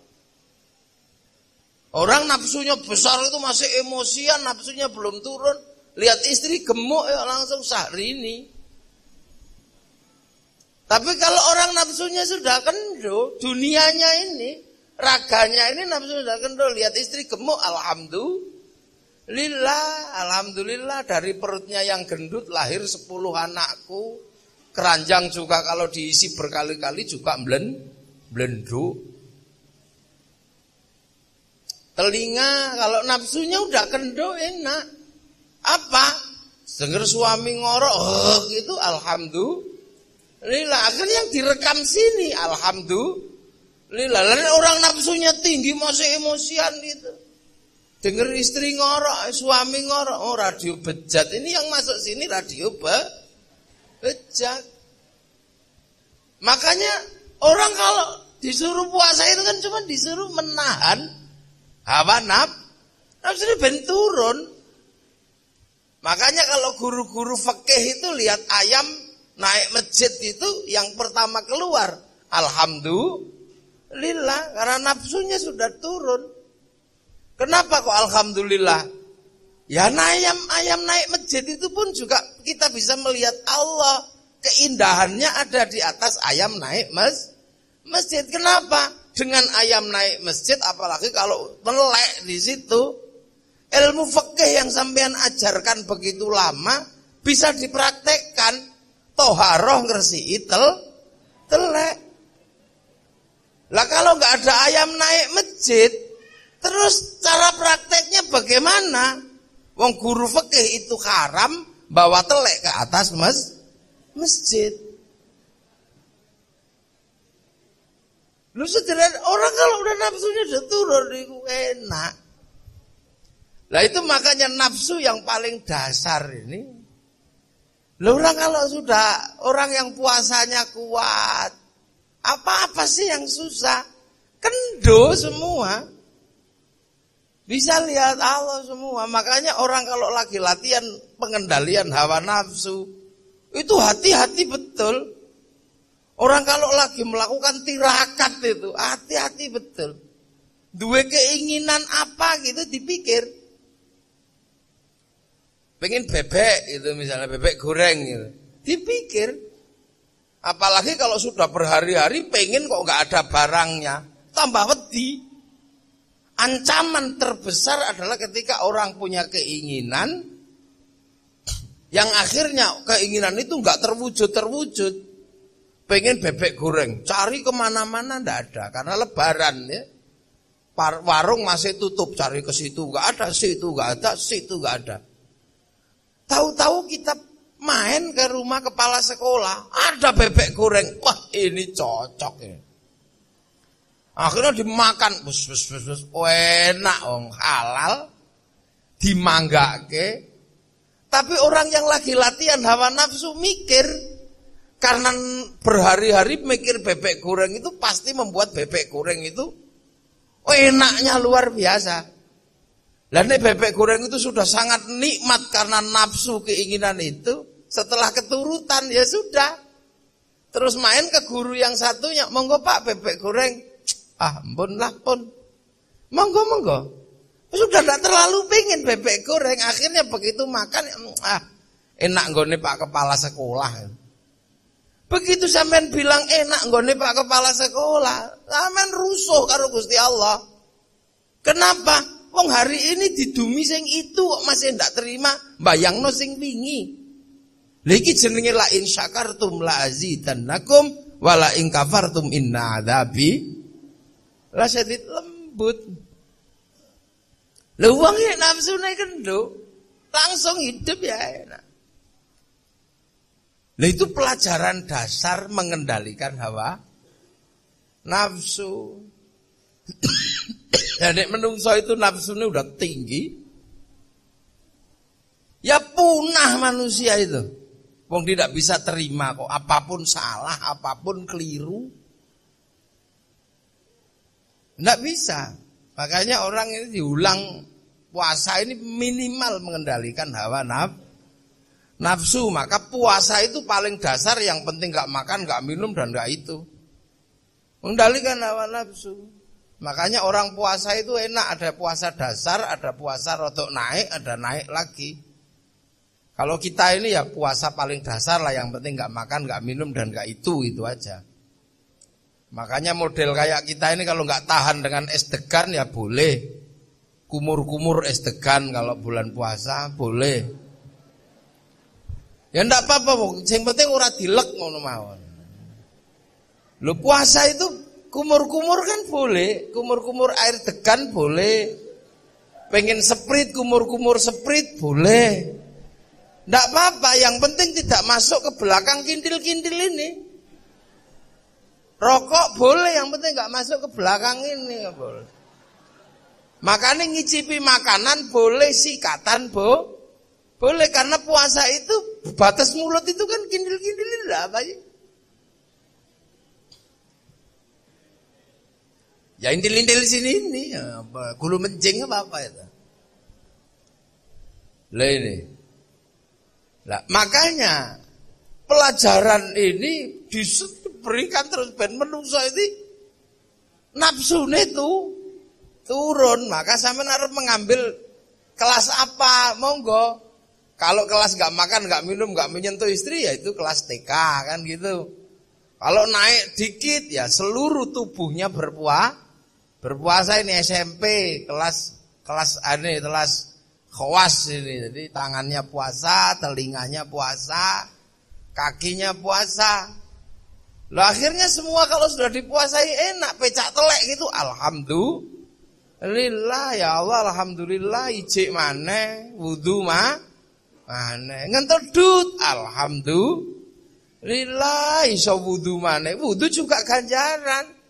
Orang nafsunya besar itu masih emosian, nafsunya belum turun. Lihat istri gemuk ya langsung sahrini. Tapi kalau orang nafsunya sudah kendor, dunianya ini, raganya ini nafsunya sudah kendor. Lihat istri gemuk, alhamdulillah dari perutnya yang gendut lahir 10 anakku. Keranjang juga kalau diisi berkali-kali juga blenduk. Telinga kalau nafsunya udah kendo enak. Apa? Dengar suami ngorok, gitu alhamdulillah. Akhirnya yang direkam sini, alhamdulillah. Lalu orang nafsunya tinggi, masih emosian gitu. Dengar istri ngorok, suami ngorok, oh radio bejat. Ini yang masuk sini radio bejat. Makanya orang kalau disuruh puasa itu kan cuma disuruh menahan hawa nafsu ben turun. Makanya kalau guru-guru fikih itu lihat ayam naik masjid itu yang pertama keluar, alhamdulillah, karena nafsunya sudah turun. Kenapa kok alhamdulillah? Ya ayam naik masjid itu pun juga kita bisa melihat Allah, keindahannya ada di atas ayam naik masjid. Kenapa? Dengan ayam naik masjid, apalagi kalau melek di situ, ilmu fikih yang sampean ajarkan begitu lama bisa dipraktekkan. Toharoh ngresihi telek. Lah kalau nggak ada ayam naik masjid, terus cara prakteknya bagaimana? Wong guru fikih itu haram bawa telek ke atas masjid. Lu sederhana, orang kalau udah nafsunya udah turun itu enak. Lah itu makanya nafsu yang paling dasar ini. Lah orang kalau sudah orang yang puasanya kuat, apa-apa sih yang susah? Kendo semua. Bisa lihat Allah semua. Makanya orang kalau lagi latihan pengendalian hawa nafsu, itu hati-hati betul. Orang kalau lagi melakukan tirakat itu, hati-hati betul. Dua keinginan apa gitu dipikir. Pengen bebek itu misalnya, bebek goreng gitu. Dipikir. Apalagi kalau sudah berhari-hari pengen kok gak ada barangnya. Tambah wedi. Ancaman terbesar adalah ketika orang punya keinginan yang akhirnya keinginan itu gak terwujud. Pengen bebek goreng, cari kemana-mana ndak ada karena lebaran ya. Warung masih tutup, cari ke situ nggak ada, situ nggak ada, situ nggak ada. Tahu-tahu kita main ke rumah kepala sekolah, ada bebek goreng, wah ini cocok ya. Akhirnya dimakan, bus, enak, halal, dimanggake. Tapi orang yang lagi latihan hawa nafsu mikir. Karena berhari-hari mikir bebek goreng itu pasti membuat bebek goreng itu enaknya luar biasa. Lah nek bebek goreng itu sudah sangat nikmat karena nafsu keinginan itu, setelah keturutan ya sudah. Terus main ke guru yang satunya, monggo Pak bebek goreng. Ampun lah pun. Monggo. Sudah tidak terlalu pengen bebek goreng, akhirnya begitu makan enak nggone Pak kepala sekolah. Begitu sampean bilang enak nggone Pak kepala sekolah, sampean rusuh karo Gusti Allah. Kenapa? Wong hari ini didumi sing itu kok masih ndak terima, bayangno sing wingi. Lha iki jenenge la in syakartum la azidannakum wa la in kafartum inna adzabi lasyadid, lembut. Lha wong nek nafsune kenduk, langsung hidup ya enak. Nah itu pelajaran dasar mengendalikan hawa nafsu. Ya nek menungso itu nafsunya udah tinggi, ya punah manusia itu. Wong tidak bisa terima kok apapun salah, apapun keliru. Nggak bisa. Makanya orang ini diulang puasa ini minimal mengendalikan hawa nafsu. Maka puasa itu paling dasar, yang penting gak makan, gak minum, dan gak itu mengendalikan hawa nafsu. Makanya orang puasa itu enak, ada puasa dasar, ada puasa rodok naik, ada naik lagi. Kalau kita ini ya puasa paling dasar lah, yang penting gak makan, gak minum, dan gak itu aja. Makanya model kayak kita ini kalau gak tahan dengan es degan ya boleh. Kumur-kumur es degan kalau bulan puasa boleh. Ya ndak apa-apa, yang penting ora dilek ngono mawon. Lho puasa itu kumur-kumur kan boleh, kumur-kumur air degan boleh. Pengen seprit kumur-kumur seprit boleh. Nggak apa-apa, yang penting tidak masuk ke belakang kintil-kintil ini. Rokok boleh, yang penting nggak masuk ke belakang ini, nggak boleh. Makanya ngicipi makanan boleh, sikatan boleh, karena puasa itu batas mulut itu kan kintil-kintil itu apa sih? Ya intil-intil sini ini, apa? Gulu mencing apa itu? Lah ini. Lah makanya pelajaran ini diberikan terus ben menungso itu nafsune itu turun. Maka sampean harus mengambil kelas apa, monggo. Kalau kelas gak makan, gak minum, gak menyentuh istri, ya itu kelas TK kan gitu. Kalau naik dikit, ya seluruh tubuhnya berpuasa ini SMP, kelas khawas ini. Jadi tangannya puasa, telinganya puasa, kakinya puasa. Lah akhirnya semua kalau sudah dipuasai enak, pecak telek gitu. Alhamdulillah ya Allah, alhamdulillah ijik maneh, wudu maneh, ngentedut, alhamdulillah iso wudu maneh. Wudu juga ganjaran.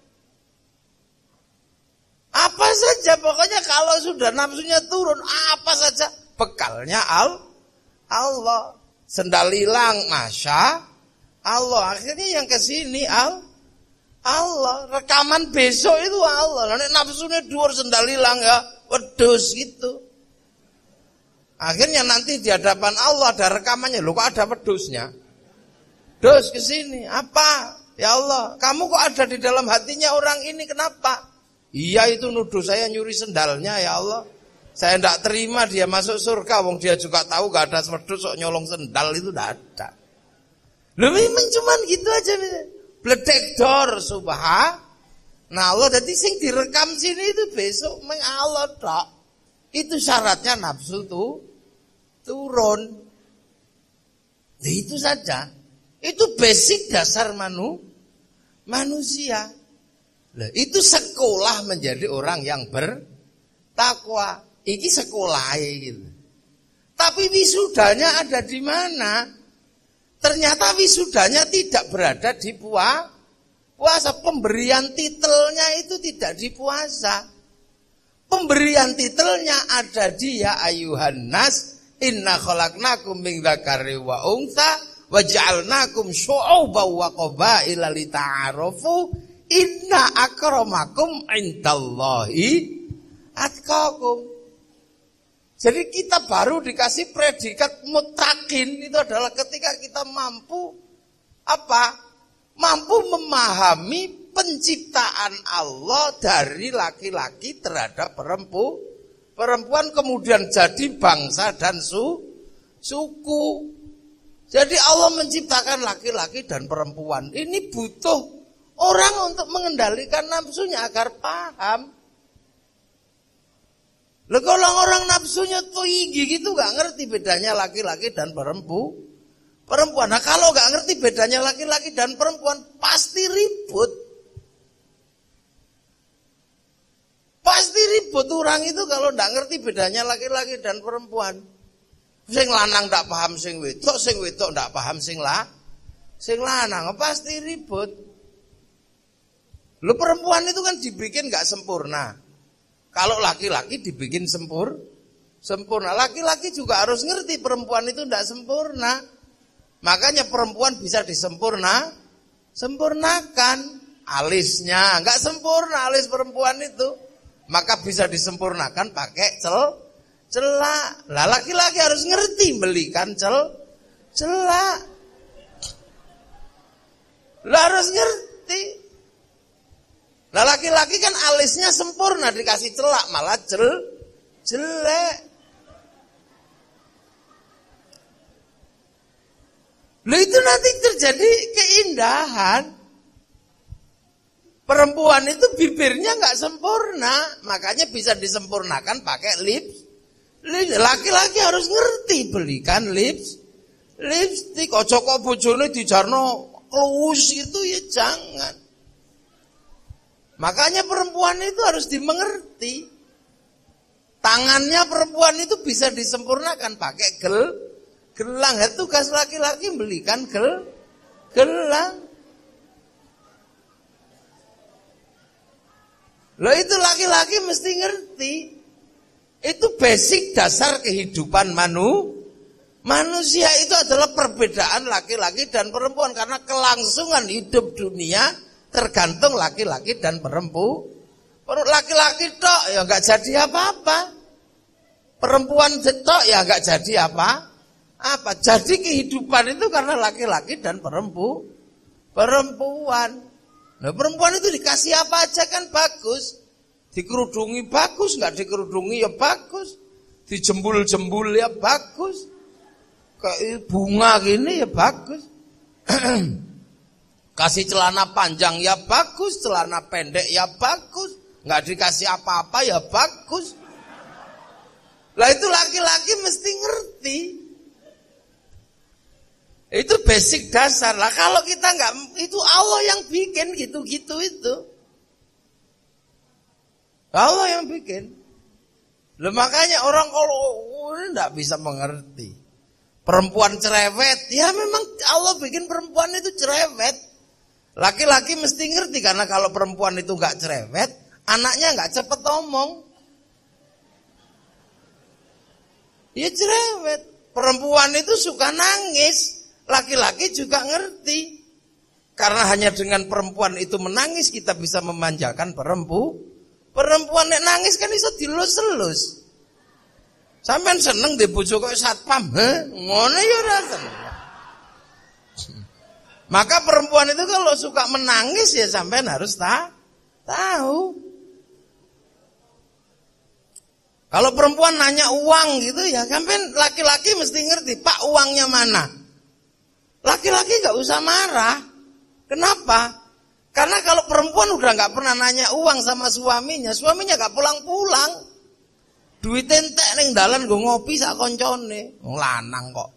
Apa saja pokoknya kalau sudah nafsunya turun, apa saja bekalnya Allah. Sendal hilang, masya Allah. Akhirnya yang kesini Allah. Rekaman besok itu Allah. Nek nafsunya dhuwur sendal hilang ya wedhus gitu. Akhirnya nanti di hadapan Allah ada rekamannya. Loh kok ada wedhusnya? Dus kesini. Apa? Ya Allah, kamu kok ada di dalam hatinya orang ini, kenapa? Iya itu nuduh saya nyuri sendalnya ya Allah. Saya tidak terima dia masuk surga. Wong dia juga tahu gak ada wedhus sok nyolong sendal itu tidak ada. Loh memang cuman gitu aja. Bledek dor subhanallah. Nah Allah jadi sing direkam sini itu besok meng Allah tok. Itu syaratnya nafsu tuh turun. Nah, itu saja. Itu basic dasar manusia. Nah, itu sekolah menjadi orang yang bertakwa. Iki sekolah gitu. Tapi wisudanya ada di mana? Ternyata wisudanya tidak berada di puasa. Pemberian titelnya itu tidak di puasa. Pemberian titelnya ada di ya ayuhan nas inna khalaqnakum min dzakari wa untha wa ja'alnakum syu'uban wa qabaila lita'arafu. Inna akramakum indallahi atqakum. Jadi kita baru dikasih predikat muttaqin itu adalah ketika kita mampu apa? Mampu memahami penciptaan Allah dari laki-laki terhadap perempuan kemudian jadi bangsa dan suku. Jadi Allah menciptakan laki-laki dan perempuan. Ini butuh orang untuk mengendalikan nafsunya agar paham. Loh kalau orang nafsunya tinggi gitu gak ngerti bedanya laki-laki dan perempuan. Nah kalau gak ngerti bedanya laki-laki dan perempuan pasti ribut. Pasti ribut orang itu kalau gak ngerti bedanya laki-laki dan perempuan. Sing lanang gak paham sing wedok gak paham sing lanang, pasti ribut. Lu perempuan itu kan dibikin gak sempurna. Kalau laki-laki dibikin sempurna. Laki-laki juga harus ngerti perempuan itu gak sempurna. Makanya perempuan bisa sempurnakan alisnya. Gak sempurna alis perempuan itu. Maka bisa disempurnakan pakai celak. Lah laki-laki harus ngerti belikan celak. Lah harus ngerti. Nah laki-laki kan alisnya sempurna dikasih celak malah jelek. Loh itu nanti terjadi keindahan. Perempuan itu bibirnya nggak sempurna, makanya bisa disempurnakan pakai lips. Laki-laki harus ngerti belikan lipstick. Ojo kok bojone dijarno kelus itu ya jangan. Makanya perempuan itu harus dimengerti. Tangannya perempuan itu bisa disempurnakan pakai Gelang, ya tugas laki-laki belikan gelang. Loh itu laki-laki mesti ngerti. Itu basic dasar kehidupan manusia itu adalah perbedaan laki-laki dan perempuan. Karena kelangsungan hidup dunia tergantung laki-laki dan perempuan. Laki-laki tok ya nggak jadi apa-apa. Perempuan tok ya nggak jadi apa. Jadi kehidupan itu karena laki-laki dan perempuan. Nah perempuan itu dikasih apa aja kan bagus. Dikerudungi bagus, nggak dikerudungi ya bagus. Dijembul-jembul ya bagus. Kayak bunga gini ya bagus. Kasih celana panjang ya bagus, celana pendek ya bagus. Nggak dikasih apa-apa ya bagus. Lah itu laki-laki mesti ngerti. Itu basic dasar lah. Kalau kita nggak, itu Allah yang bikin gitu-gitu itu. Allah yang bikin. Loh makanya orang kalau nggak bisa mengerti. Perempuan cerewet, ya memang Allah bikin perempuan itu cerewet. Laki-laki mesti ngerti karena kalau perempuan itu nggak cerewet, anaknya nggak cepet ngomong. Ya cerewet. Perempuan itu suka nangis. Laki-laki juga ngerti. Karena hanya dengan perempuan itu menangis kita bisa memanjakan Perempuan nek nangis kan iso dilus-elus. Sampeyan seneng dhe bojo kok satpam, ngono ya ora seneng. Maka perempuan itu kalau suka menangis ya sampeyan harus tahu. Kalau perempuan nanya uang gitu ya sampeyan laki-laki mesti ngerti, Pak uangnya mana? Laki-laki enggak usah marah. Kenapa? Karena kalau perempuan udah nggak pernah nanya uang sama suaminya nggak pulang-pulang. Duit entek ning dalan nggo ngopi sak koncone, wong lanang kok.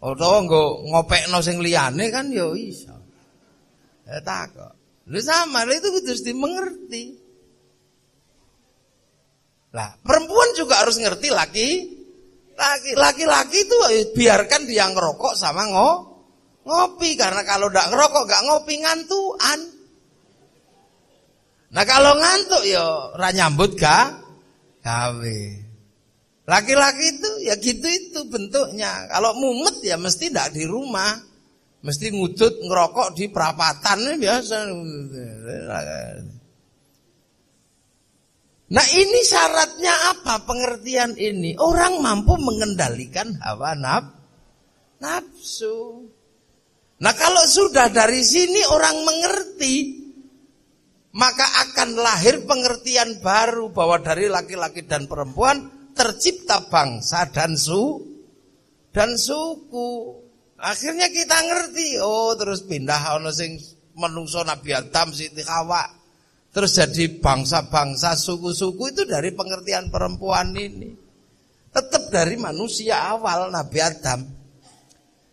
Utawa nggo ngopekno sing liyane kan ya iso. Ya tak kok. Lha sama, itu harus dimengerti. Lah, perempuan juga harus ngerti laki-laki itu biarkan dia ngerokok sama ngopi, karena kalau enggak ngerokok enggak ngopi ngantukan. Nah kalau ngantuk ya ora nyambut gawe. Laki-laki itu ya gitu itu bentuknya. Kalau mumet ya mesti enggak di rumah. Mesti ngudut ngerokok di perapatan biasa. Nah ini syaratnya apa pengertian ini? Orang mampu mengendalikan hawa nafsu. Nah kalau sudah dari sini orang mengerti, maka akan lahir pengertian baru bahwa dari laki-laki dan perempuan tercipta bangsa dan suku. Akhirnya kita ngerti, oh terus pindah ono sing menungso Nabi Adam Siti Hawa. Terus jadi bangsa-bangsa, suku-suku itu dari pengertian perempuan ini. Tetap dari manusia awal Nabi Adam.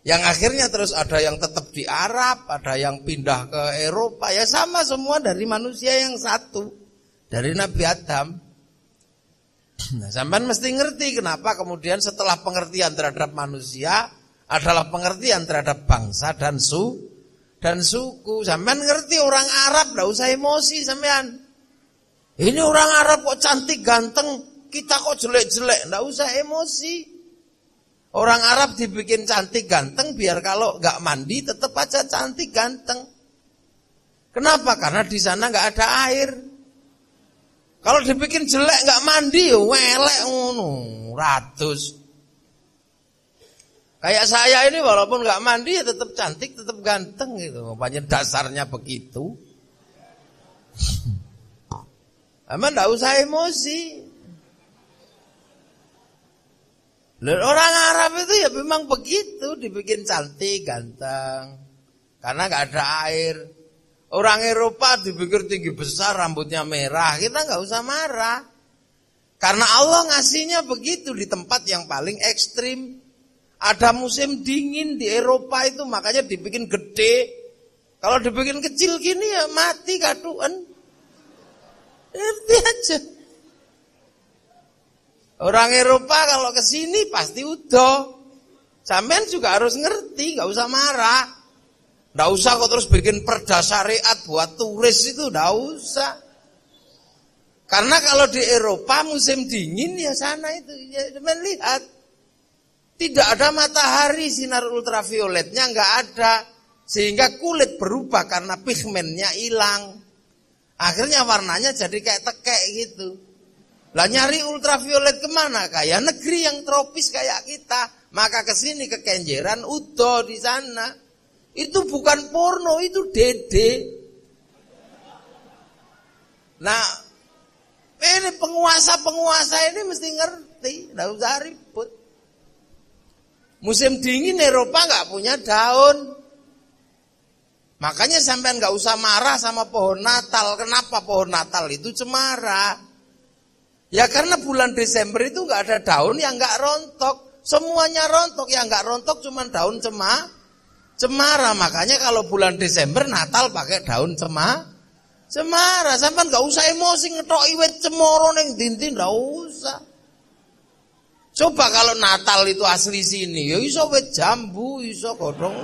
Yang akhirnya terus ada yang tetap di Arab, ada yang pindah ke Eropa, ya sama semua dari manusia yang satu, dari Nabi Adam. Nah, sampean mesti ngerti kenapa kemudian setelah pengertian terhadap manusia adalah pengertian terhadap bangsa dan suku. Sampean ngerti orang Arab, enggak usah emosi sampean. Ini orang Arab kok cantik ganteng, kita kok jelek-jelek, enggak usah emosi. Orang Arab dibikin cantik ganteng biar kalau nggak mandi tetap aja cantik ganteng. Kenapa? Karena di sana nggak ada air. Kalau dibikin jelek nggak mandi ya welek ngono, ratus. Kayak saya ini walaupun nggak mandi ya tetap cantik, tetap ganteng gitu. Makanya dasarnya begitu. Emang nggak usah emosi. Orang Arab itu ya memang begitu, dibikin cantik, ganteng. Karena gak ada air. Orang Eropa dipikir tinggi besar, rambutnya merah. Kita gak usah marah. Karena Allah ngasihnya begitu di tempat yang paling ekstrim. Ada musim dingin di Eropa itu, makanya dibikin gede. Kalau dibikin kecil gini ya mati kaduan. Ngerti aja. Orang Eropa kalau ke sini pasti udah. Sampean juga harus ngerti, nggak usah marah. Nggak usah kok terus bikin perda syariat buat turis itu, nggak usah. Karena kalau di Eropa musim dingin ya sana itu, ya lihat. Tidak ada matahari, sinar ultravioletnya nggak ada. Sehingga kulit berubah karena pigmennya hilang. Akhirnya warnanya jadi kayak tekek gitu. Lah nyari ultraviolet kemana? Kayak negeri yang tropis kayak kita. Maka kesini ke Kenjeran, udah di sana. Itu bukan porno, itu dede. Nah, ini penguasa ini mesti ngerti, nggak usah ribut. Musim dingin Eropa nggak punya daun. Makanya sampean nggak usah marah sama pohon Natal. Kenapa pohon Natal itu cemara? Ya karena bulan Desember itu nggak ada daun yang nggak rontok. Semuanya rontok, yang nggak rontok cuma daun cemara. Makanya kalau bulan Desember Natal pakai daun cemara. Sampean nggak usah emosi ngetoki wit cemara ning dinti, nggak usah. Coba kalau Natal itu asli sini, ya iso wit jambu, iso godhong.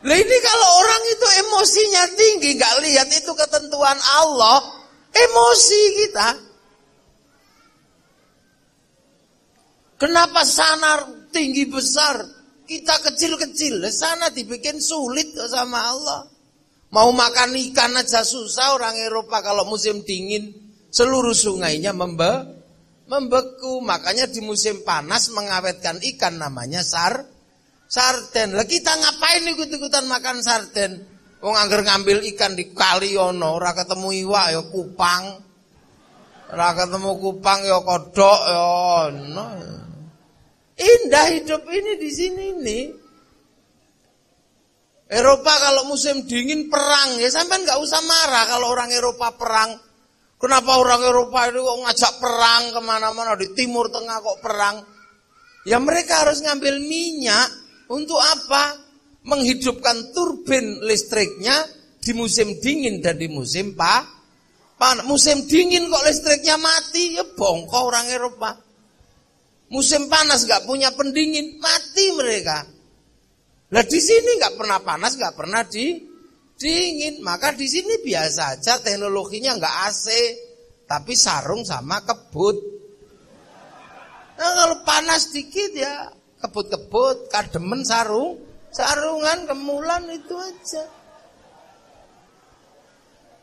Lah ini kalau orang itu emosinya tinggi, nggak lihat itu ketentuan Allah, emosi kita. Kenapa sana tinggi besar, kita kecil-kecil, sana dibikin sulit sama Allah. Mau makan ikan aja susah orang Eropa kalau musim dingin, seluruh sungainya membeku. Makanya di musim panas mengawetkan ikan namanya sarden. Lah kita ngapain ikut-ikutan makan sarden? Wong angger ngambil ikan di kali ono, ora ketemu iwak ya kupang. Ora ketemu kupang ya kodok ya ono. Indah hidup ini di sini nih. Eropa kalau musim dingin perang ya sampean nggak usah marah kalau orang Eropa perang. Kenapa orang Eropa itu kok ngajak perang kemana-mana di Timur Tengah kok perang? Ya mereka harus ngambil minyak untuk apa? Menghidupkan turbin listriknya di musim dingin dan di musim panas. Musim dingin kok listriknya mati ya bongkok orang Eropa. Musim panas nggak punya pendingin, mati mereka. Lah di sini nggak pernah panas, nggak pernah dingin. Maka di sini biasa aja, teknologinya nggak AC, tapi sarung sama kebut. Nah kalau panas dikit ya kebut-kebut, kademen sarungan, kemulan itu aja.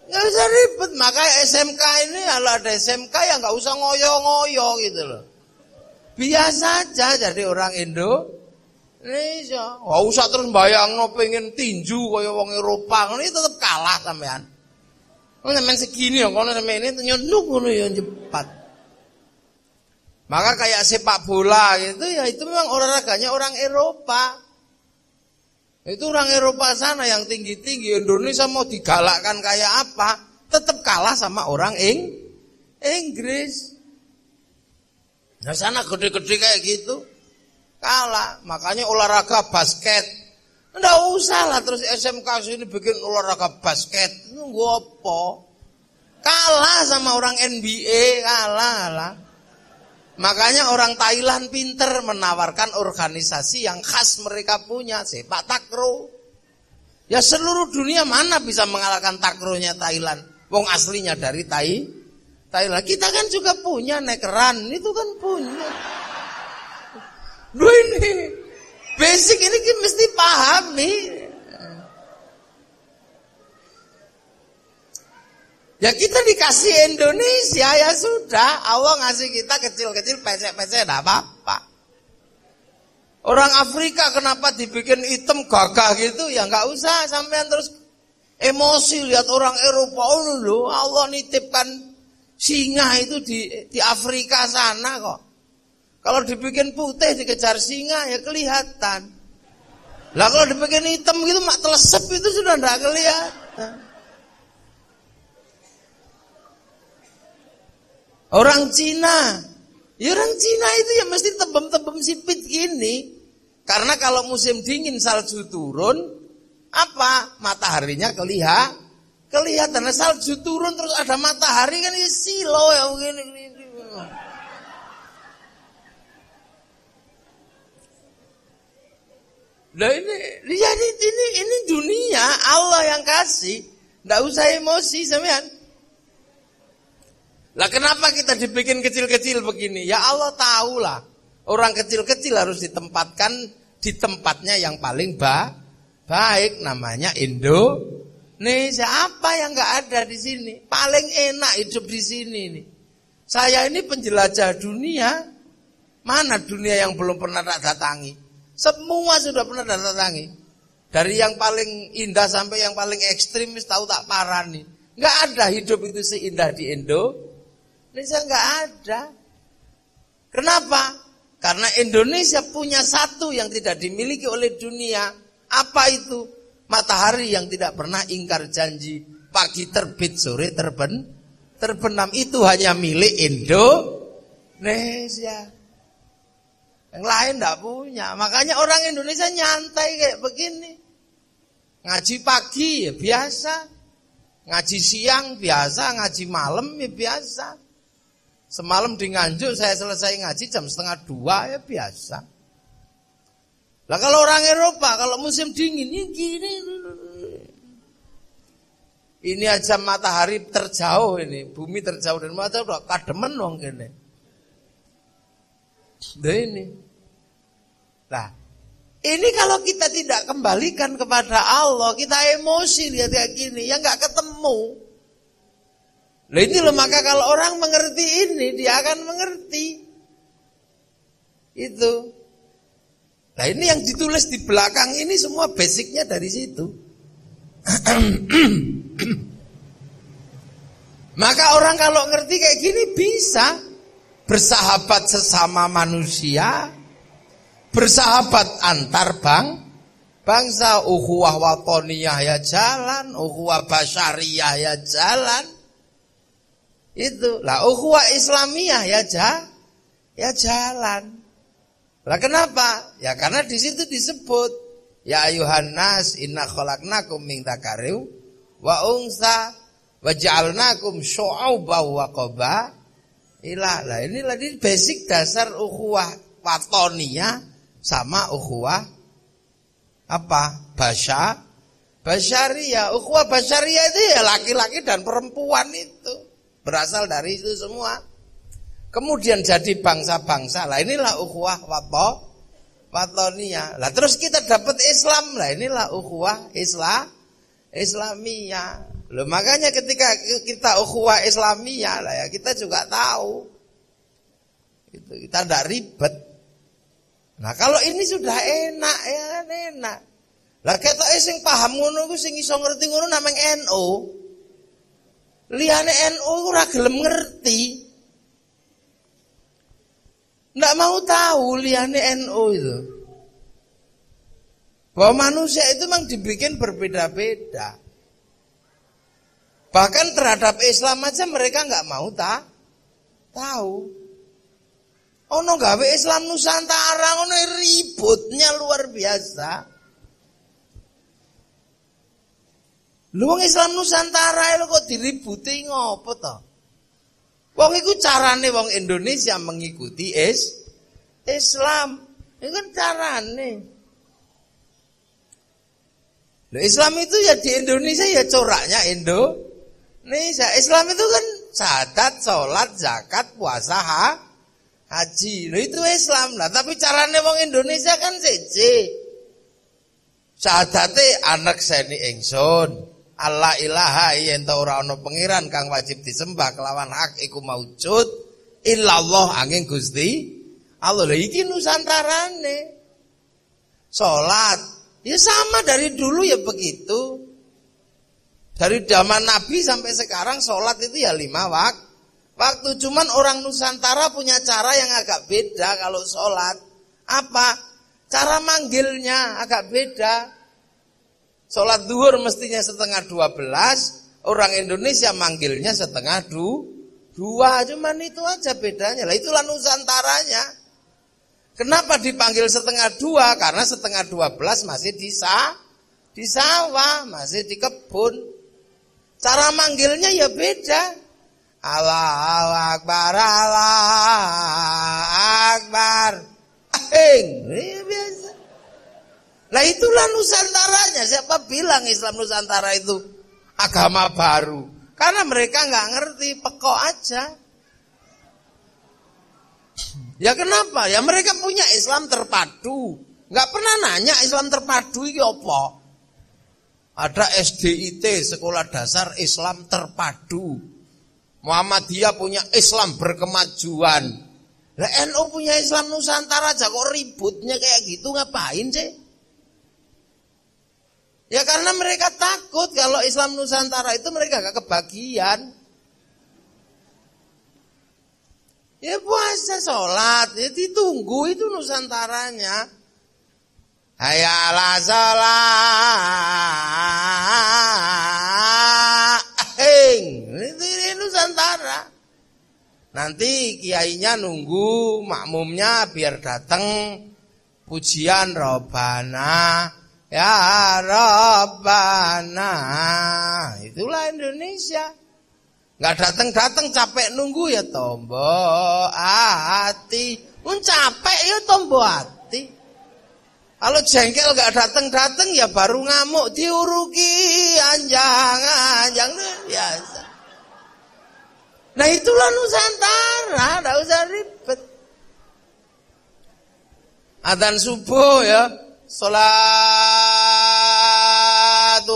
Nggak usah ribet. Makanya SMK ini kalau ada SMK ya nggak usah ngoyo-ngoyo gitu loh. Biasa aja jadi orang Indonesia. Gak usah terus bayangno pengen tinju kaya wong Eropa, ini tetap kalah sampean. Sampean segini ya, kalau sampean ini nyunduk ngono ya cepat. Maka kayak sepak bola gitu ya, itu memang olahraganya orang Eropa. Itu orang Eropa sana yang tinggi-tinggi. Indonesia mau digalakkan kayak apa, tetap kalah sama orang Inggris. Nah sana gede-gede kayak gitu, kalah. Makanya olahraga basket, nggak usah lah terus SMK sini bikin olahraga basket, nunggu apa? Kalah sama orang NBA, kalah. Makanya orang Thailand pinter menawarkan organisasi yang khas mereka punya, sepak takraw. Ya seluruh dunia mana bisa mengalahkan takrownya Thailand? Wong aslinya dari Thailand. Kita kan juga punya nekeran, itu kan punya. Duh ini basic ini kita mesti pahami. Ya kita dikasih Indonesia ya sudah, Allah ngasih kita kecil-kecil, pesek-pesek, enggak apa-apa. Orang Afrika kenapa dibikin hitam gagah gitu? Ya enggak usah sampean terus emosi lihat orang Eropa. Oh loh, Allah nitipkan singa itu di Afrika sana kok. Kalau dibikin putih dikejar singa ya kelihatan. Lah kalau dibikin hitam gitu mak telesep itu sudah enggak kelihatan. Orang Cina, ya orang Cina itu ya mesti tebem-tebem sipit gini. Karena kalau musim dingin salju turun, apa? Mataharinya kelihatan. Salju turun terus ada matahari kan ya silo ya begini. Nah ini dunia Allah yang kasih, nggak usah emosi sampean. Lah kenapa kita dibikin kecil-kecil begini? Ya Allah tahulah. Orang kecil-kecil harus ditempatkan di tempatnya yang paling baik, namanya Indonesia. Apa yang nggak ada di sini? Paling enak hidup di sini nih. Saya ini penjelajah dunia. Mana dunia yang belum pernah tak datangi? Semua sudah pernah tak datangi. Dari yang paling indah sampai yang paling ekstrim, tahu tak parani. Nggak ada hidup itu seindah di Indonesia, nggak ada. Kenapa? Karena Indonesia punya satu yang tidak dimiliki oleh dunia. Apa itu? Matahari yang tidak pernah ingkar janji. Pagi terbit, sore terbenam. Itu hanya milik Indonesia. Yang lain tidak punya. Makanya orang Indonesia nyantai kayak begini. Ngaji pagi ya biasa. Ngaji siang biasa. Ngaji malam ya biasa. Semalam di Nganjuk saya selesai ngaji jam 1:30 ya biasa. Lah kalau orang Eropa, kalau musim dingin ya gini. Ini aja matahari terjauh ini. Bumi terjauh dari matahari udah kademen dong gini. Nah ini. Nah, ini kalau kita tidak kembalikan kepada Allah, kita emosi lihat kayak gini, ya nggak ketemu. Nah ini loh, maka kalau orang mengerti ini, dia akan mengerti. Itu. Nah ini yang ditulis di belakang ini semua basicnya dari situ. Maka orang kalau ngerti kayak gini bisa bersahabat sesama manusia, bersahabat antar bangsa, ukhuwah watoniyah ya jalan, ukhuwah basyariyah ya jalan. Itu lah ukhuwah islamiyah ya jalan. Lah kenapa? Ya karena di situ disebut ya ayuhan nas inna khalaqnakum min dzakarin wa unsa wa ja'alnakum syu'uban wa qabaila. Lah inilah di basic dasar ukhuwah watoniyah sama ukhuwah apa? Basyariyah. Ukhuwah basyariyah itu ya laki-laki dan perempuan itu. Berasal dari itu semua. Kemudian jadi bangsa-bangsa. Lah inilah ukhuwah watoniyah. Lah terus kita dapat Islam. Lah inilah ukhuwah Islamiyah. Loh makanya ketika kita ukhuwah Islamiyah lah ya kita juga tahu. Itu kita tidak ribet. Nah kalau ini sudah enak ya kan enak. Lah ketoke sing paham ngono ku sing iso ngerti ngono nameng NU. Liyane NU ora gelem ngerti. Nggak mau tahu liyane NU itu. Bahwa manusia itu memang dibikin berbeda-beda. Bahkan terhadap Islam aja mereka nggak mau tahu. Ono gawe Islam Nusantara ono ributnya luar biasa. Lu wong Islam Nusantara lho kok diributi ngopo to? Wong iku carane wong Indonesia mengikuti Islam. Itu kan carane. Loh, Islam itu ya di Indonesia ya coraknya Indonesia. Islam itu kan syahadat, sholat, zakat, puasa, haji. Loh itu Islam lah. Tapi carane wong Indonesia kan siji. Syahadate anak seni ingsun. Allah ilaha yen ta ora ana pangeran kang wajib disembah kelawan hak iku maujud illallah angin Gusti Allah. Lha iki nusantarane. Salat ya sama dari dulu ya begitu. Dari zaman Nabi sampai sekarang salat itu ya 5 waktu. Cuman orang Nusantara punya cara yang agak beda kalau salat. Apa? Cara manggilnya agak beda. Sholat zuhur mestinya 11:30, orang Indonesia manggilnya 11:30. Cuman itu aja bedanya. Lah itulah Nusantaranya. Kenapa dipanggil 11:30? Karena 11:12 masih di sawah, masih di kebun. Cara manggilnya ya beda. Allahu Akbar, Allahu Akbar. Ya biasa. Lah itulah Nusantaranya. Siapa bilang Islam Nusantara itu agama baru? Karena mereka nggak ngerti, pekok aja. Ya kenapa? Ya mereka punya Islam terpadu. Nggak pernah nanya Islam terpadu ini apa? Ada SDIT, Sekolah Dasar Islam Terpadu. Muhammadiyah punya Islam Berkemajuan. Lah NU punya Islam Nusantara aja kok ributnya kayak gitu, ngapain sih? Ya karena mereka takut kalau Islam Nusantara itu mereka gak kebagian. Ya puasa, sholat, ya ditunggu itu Nusantaranya. Hayalah sholat, ini Nusantara. Nanti kiainya nunggu makmumnya biar datang pujian Robbana, ya Robbana. Itulah Indonesia. Nggak datang capek nunggu ya tombo hati. Capek ya tombo hati. Kalau jengkel nggak datang ya baru ngamuk diuruki anjang biasa. Nah itulah Nusantara, nggak usah ribet. Adzan subuh ya, sholatu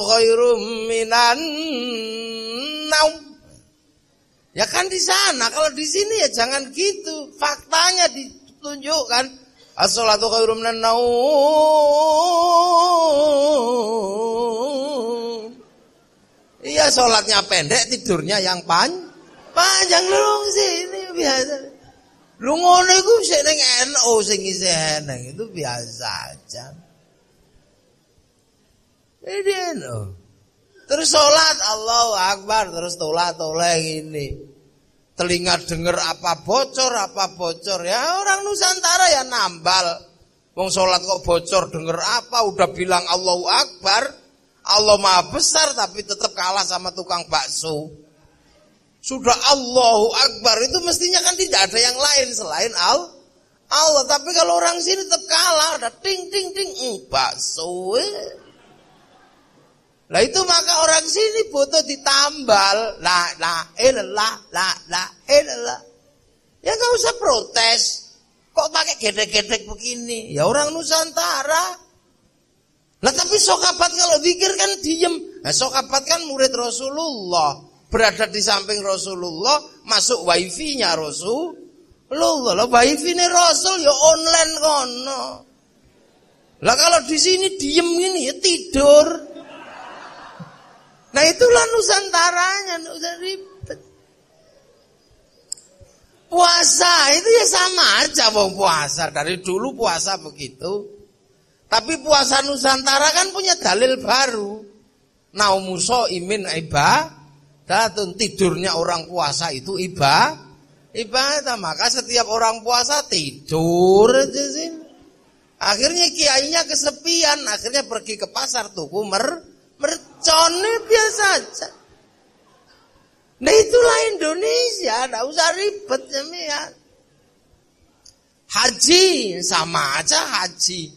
khairum minan naum. Ya kan di sana, kalau di sini ya jangan gitu. Faktanya ditunjukkan. As-sholatu khairum minan naum. Iya, sholatnya pendek, tidurnya yang panjang lu sini biasa. Lu ngono iku sik ning NU sing isih eneng itu biasa aja. Ini NU. Terus sholat Allahu Akbar, terus toleh ini. Telinga denger apa bocor. Ya orang Nusantara ya nambal. Wong sholat kok bocor denger apa, udah bilang Allahu Akbar. Allah Maha Besar tapi tetap kalah sama tukang bakso. Sudah Allahu Akbar itu mestinya kan tidak ada yang lain selain Allah. Tapi kalau orang sini tetap kalah, ada ting bakso. Lah itu maka orang sini butuh ditambal. La ilallah. Ya enggak usah protes. Kok pakai gedek-gedek begini? Ya orang Nusantara. Lah tapi sokabat kalau zikir kan diem. Nah sokabat kan murid Rasulullah. Berada di samping Rasulullah, masuk wifi-nya Rasulullah. Lah wifi-nya Rasul ya online kono. Lah kalau di sini diem ini ya tidur. Nah itulah Nusantaranya, enggak usah ribet. Puasa itu ya sama aja wong puasa. Dari dulu puasa begitu. Tapi puasa Nusantara kan punya dalil baru. Naumuso imin ibadah. Tidurnya orang puasa itu ibadah. Maka setiap orang puasa tidur aja sih. Akhirnya kiainya kesepian. Akhirnya pergi ke pasar tuku mercone biasa aja. Nah itulah Indonesia, enggak usah ribet ya. Haji sama aja haji.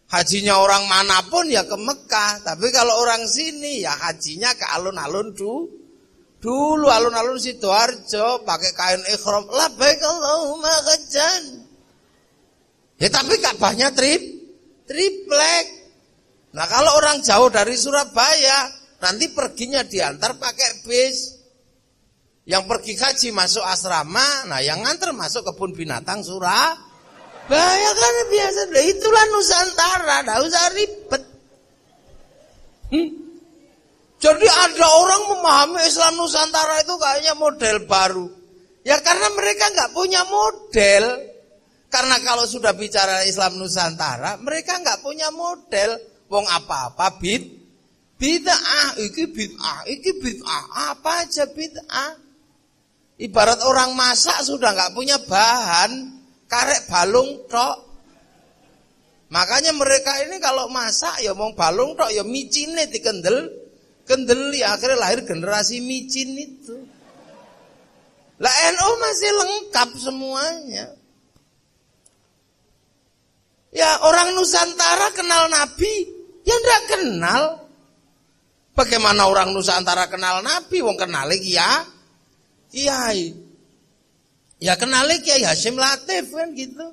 Hajinya orang manapun ya ke Mekah, tapi kalau orang sini ya hajinya ke alun-alun dulu alun-alun Sidoarjo pakai kain ihram, labbaik Allahumma hajjan. Ya tapi Ka'bahnya triplek. Nah kalau orang jauh dari Surabaya, nanti perginya diantar pakai bis. Yang pergi haji masuk asrama, nah yang nganter masuk kebun binatang Surabaya kan biasa. Nah, itulah Nusantara, enggak usah ribet. Jadi ada orang memahami Islam Nusantara itu kayaknya model baru. Ya karena mereka enggak punya model. Karena kalau sudah bicara Islam Nusantara, mereka enggak punya model. Wong apa-apa bid'ah, iki bid'ah, apa aja bid'ah. Ibarat orang masak sudah enggak punya bahan, karek balung tok. Makanya mereka ini kalau masak ya mau balung tok ya micine kendeli akhirnya lahir generasi micin itu. Lah NU masih lengkap semuanya. Ya orang Nusantara kenal Nabi, ya ndak kenal. Bagaimana orang Nusantara kenal Nabi? Wong kenale kiai. Ya kenale Kiai Hasyim Latif kan gitu.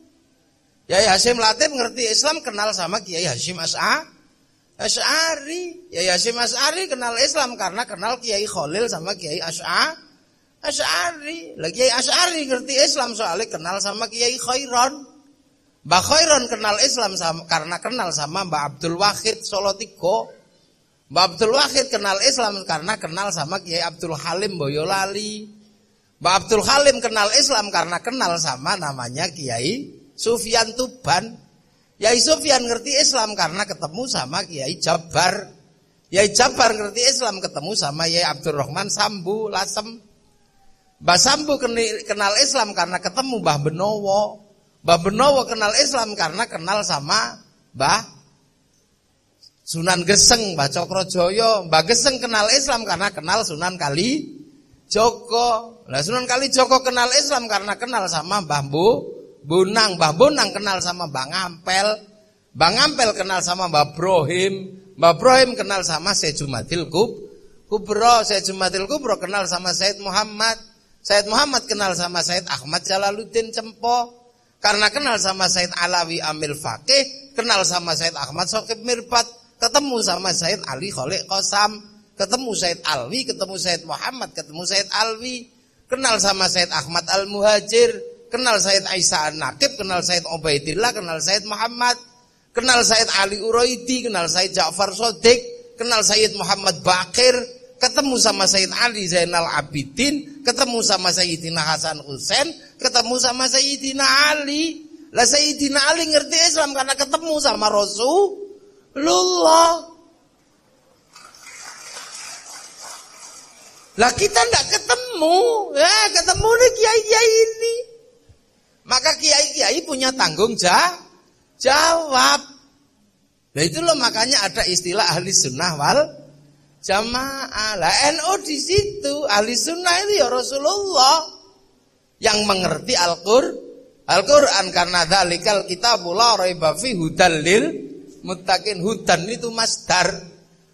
Kiai Hasyim Latif ngerti Islam kenal sama Kiai Hasyim Asy'ari. Kiai Hasyim Asy'ari kenal Islam karena kenal Kiai Khalil sama Kiai Asy'ari. Lah Kiai Asy'ari ngerti Islam soalnya kenal sama Kiai Khairon. Mbah Khairon kenal Islam karena kenal sama Mbah Abdul Wahid Solotigo. Mbah Abdul Wahid kenal Islam karena kenal sama Kiai Abdul Halim Boyolali. Mbah Abdul Halim kenal Islam karena kenal sama namanya Kiai Sufyan Tuban. Kiai Sufyan ngerti Islam karena ketemu sama Kiai Jabar. Kiai Jabar ngerti Islam ketemu sama Kiai Abdurrahman Sambu Lasem. Mbah Sambu kenal Islam karena ketemu Mbah Benowo. Mbah Benowo kenal Islam karena kenal sama Mbah Sunan Geseng, Mbah Cokrojoyo. Mbah Geseng kenal Islam karena kenal Sunan Kalijogo. Nah Sunan Kalijogo kenal Islam karena kenal sama Mbah Bonang. Mbah Bonang kenal sama Mbah Ngampel. Mbah Ngampel kenal sama Mbah Brohim. Mbah Brohim kenal sama Syekh Jumadil Kubro. Syekh Jumadil Kubro kenal sama Said Muhammad. Said Muhammad kenal sama Said Ahmad Jalaluddin Cempo. Karena kenal sama Said Alawi Amil Faqih, kenal sama Said Ahmad Sokib Mirbat, ketemu sama Said Ali Kholiq Qasam, ketemu Said Alwi, ketemu Said Muhammad, ketemu Said Alwi, kenal sama Said Ahmad Al-Muhajir, kenal Said Isa An-Naqib, kenal Said Ubaidillah, kenal Said Muhammad, kenal Said Ali Uraidi, kenal Said Ja'far Shodiq, kenal Said Muhammad Bakir, ketemu sama Said Ali Zainal Abidin, ketemu sama Sayyidina Hasan Husain, ketemu sama Sayyidina Ali. Lah Sayyidina Ali ngerti Islam karena ketemu sama Rasulullah. Lah kita ndak ketemu, ya ketemu nih kiai-kiai ini. Maka kiai-kiai punya tanggung jawab. Nah itu loh makanya ada istilah ahli sunnah wal jamaah. Lah NU di situ ahli sunnah itu ya Rasulullah yang mengerti Al-Qur'an karena dzalikal kitabul la raiba fi hudal lil muttaqin. Hudan itu masdar.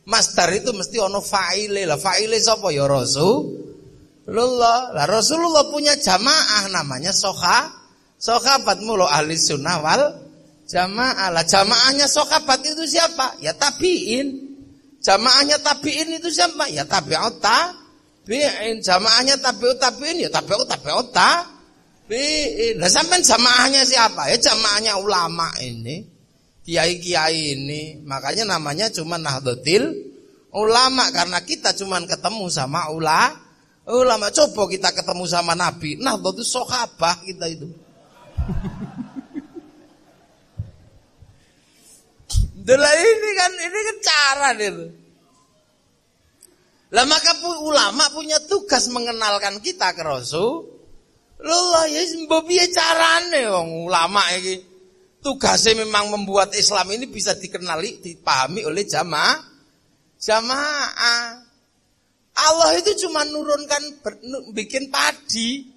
Masdar itu mesti ono fa'ile. Lah fa'ile sapa ya Rasulullah. Lah Rasulullah punya jamaah namanya sahabat mulu ahli sunnah wal jamaah. Lah jamaahnya sahabat itu siapa? Ya tabi'in. Jamaahnya tabi'in itu siapa? Ya tabi'ut tabi'in. Jamaahnya tabi'ut tabi'in ya tabi'ut tabi'in. Lah sampean jamaahnya siapa? Ya jamaahnya ulama ini. Kiai-kiai ini. Makanya namanya cuma Nahdlatul Ulama karena kita cuma ketemu sama ulama. Coba kita ketemu sama Nabi. Nahdlatul Sahabah kita itu. Lah ini kan cara itu. Lah maka ulama punya tugas mengenalkan kita ke Rasulullah. Ya mbok piye carane wong ulama iki. Tugasnya memang membuat Islam ini bisa dikenali, dipahami oleh jamaah. Allah itu cuma nurunkan bikin padi.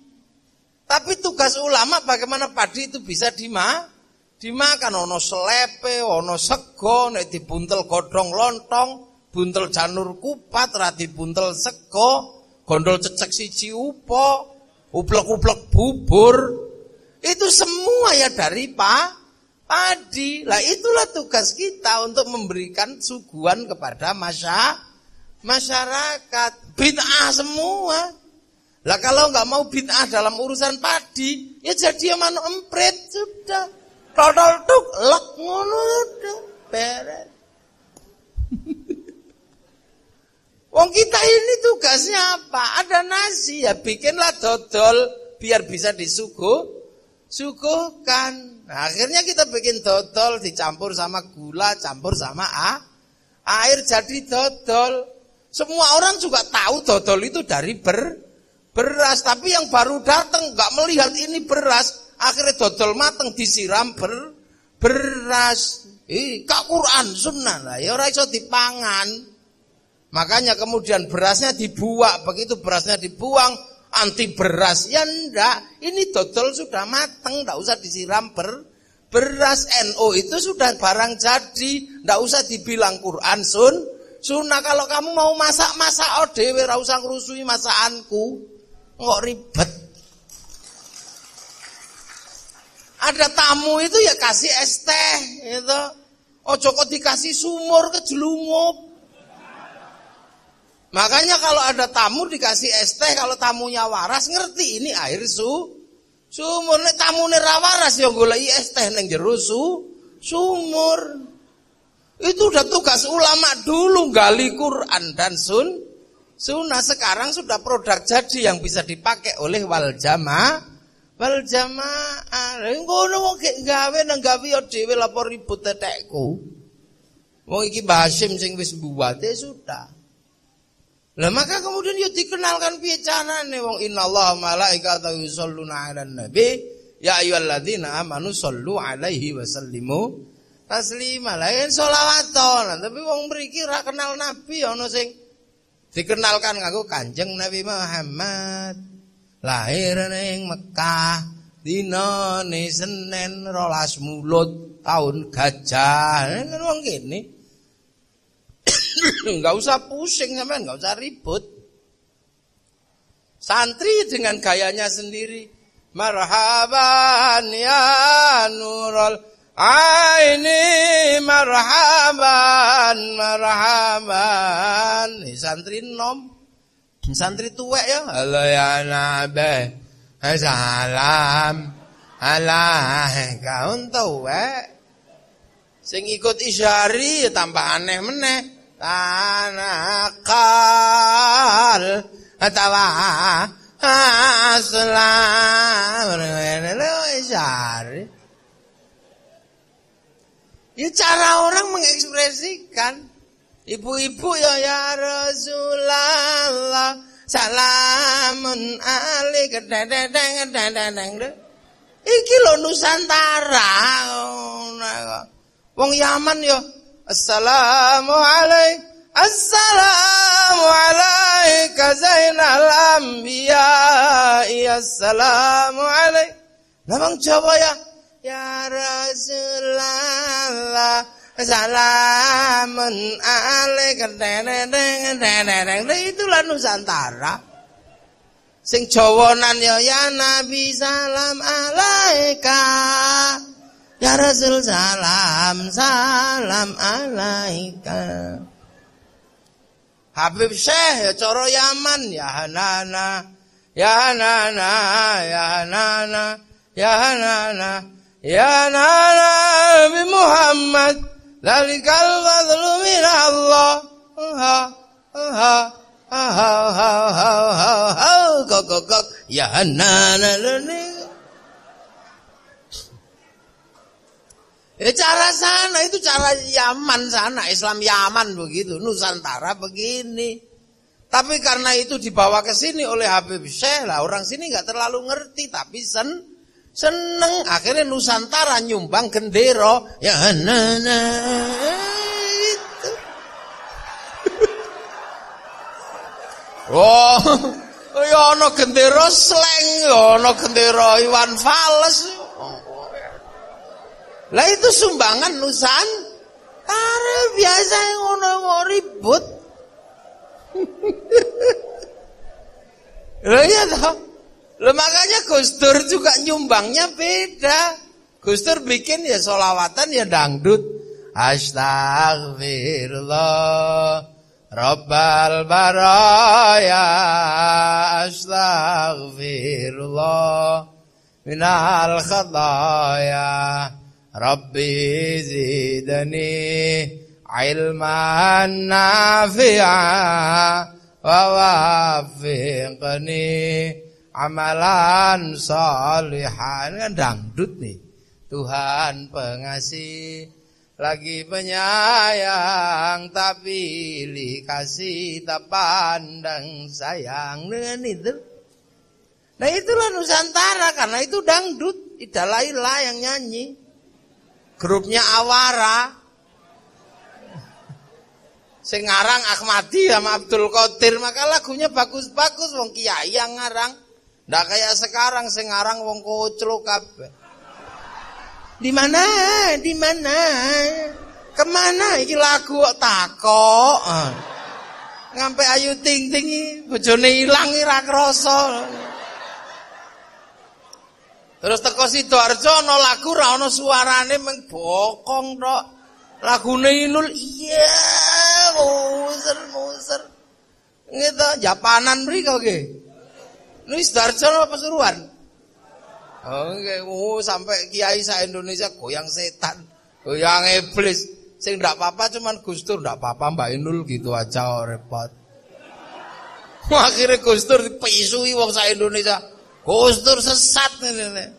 Tapi tugas ulama bagaimana padi itu bisa dimakan. Ono selepe, ono sego, nek dibuntel godhong lontong, buntel janur kupat, ra dibuntel sego, gondol cecek siji upo, uplek-uplek bubur. Itu semua ya dari padi. Lah itulah tugas kita untuk memberikan suguhan kepada masyarakat. Bid'ah semua. Lah kalau nggak mau bid'ah dalam urusan padi, ya jadi manu emprit sudah. Todol tuk lek ngono sudah beres. Wong kita ini tugasnya apa? Ada nasi ya bikinlah dodol biar bisa disuguhkan. Nah, akhirnya kita bikin dodol dicampur sama gula, campur sama air jadi dodol. Semua orang juga tahu dodol itu dari beras, tapi yang baru datang nggak melihat ini beras, akhirnya dodol mateng disiram beras. Kak Quran sunnah lah, ya ora iso dipangan. Makanya kemudian berasnya dibuang, begitu berasnya dibuang anti beras. Ya enggak, ini dodol sudah mateng, enggak usah disiram Beras NO itu sudah barang jadi, ndak usah dibilang Quran sunnah. Kalau kamu mau masak dhewe, ora usah ngrusui masakanku. Kok ribet. Ada tamu itu ya kasih es teh gitu. Ojo kok dikasih sumur kejelungup. Makanya kalau ada tamu dikasih es teh, kalau tamunya waras ngerti ini air sumur. Nek tamune ra waras ya goleki es teh ning jero sumur. Itu udah tugas ulama dulu gali Quran dan sunnah. Sekarang sudah produk jadi yang bisa dipakai oleh wal jamaah. Ngono wong gek gawe nang gawe dhewe lapor ribut tetekku. Wong iki Mbah Hasyim sing wis mbuwate sudah. Lah maka kemudian yo dikenalkan piye carane wong innallaha malaikatahu yusholluna 'alan nabi ya ayyuhalladzina amanu shollu 'alaihi wa sallimu taslima. Lah yen sholawatan, tapi wong mriki ora kenal nabi ana sing dikenalkan nganggo Kanjeng Nabi Muhammad. Lahir ning Mekah dina Senin 12 Mulud tahun gajah. Kan wong kene enggak usah pusing sampean, enggak usah ribut. Santri dengan gayanya sendiri. Marhaban ya nurul aini, marhaban. Ini santri nom. Santri tuwek ya. Halo ya nabi, salam alaika. Tuwek sing ikut isyari tambah aneh meneh. Tanakal atawa aslam isyari. Ya cara orang mengekspresikan. Ibu-ibu ya Rasulullah salamun alaika. Iki lho Nusantara. Wong Yaman ya assalamu alaika zainal anbiya. Assalamu alaika. Lah wong Jawa ya Rasulullah salamun alaika. Itulah Nusantara. Sing Jawanan ya Nabi salam alaika. Ya Rasul salam alaika. Habib Syekh ya cara Yaman ya Hanana Nabi Muhammad zalikal fadlu min Allah. Kok ya Hanana. Cara sana itu cara Yaman sana, Islam Yaman begitu, Nusantara begini. Tapi karena itu dibawa ke sini oleh Habib Syekh lah, orang sini nggak terlalu ngerti, tapi seneng. Akhirnya Nusantara nyumbang gendero, ya nana itu. Oh, ya ono gendero slang, ono gendero Iwan Fals. Lah itu sumbangan Nusantara, biasa ngono ribut. Lah iya toh. Lah makanya Gus Dur juga nyumbangnya beda. Gus Dur bikin ya sholawatan ya dangdut. Astaghfirullah Rabbal baraya, astaghfirullah minal khadaya. Rabbi zidani ilman nafi'a wa wafiqni amalan salihan. Kan dangdut nih. Tuhan pengasih lagi penyayang, tak pilih kasih, tak pandang sayang. Dengan itu. Nah itulah Nusantara, karena itu dangdut. Ida Laila yang nyanyi. Grupnya Awara. Sing ngarang Ahmadi sama Abdul Qadir, maka lagunya bagus-bagus, wong kiai yang ngarang. Ndak kayak sekarang sing ngarang wong koclo kabeh. Di mana? Di mana? Kemana iki lagu kok takok? Ngampe Ayu Ting Ting iki bojone ilang ora krasa. Terus teko Sidoarjo ana lagu ra ana suarane mung bokong tok. Lagune Inul iya muser. Gitu Japanan mriko nggih. Ini Sidoarjo apa Pasuruan? Oh nggih, sampai kiai sa Indonesia goyang setan, goyang iblis. Sing ndak apa-apa cuman Gus Dur, ndak apa-apa Mbak Inul gitu aja repot. Akhirnya Gus Dur dipisui wong sa Indonesia. Gus Dur sesat ngene.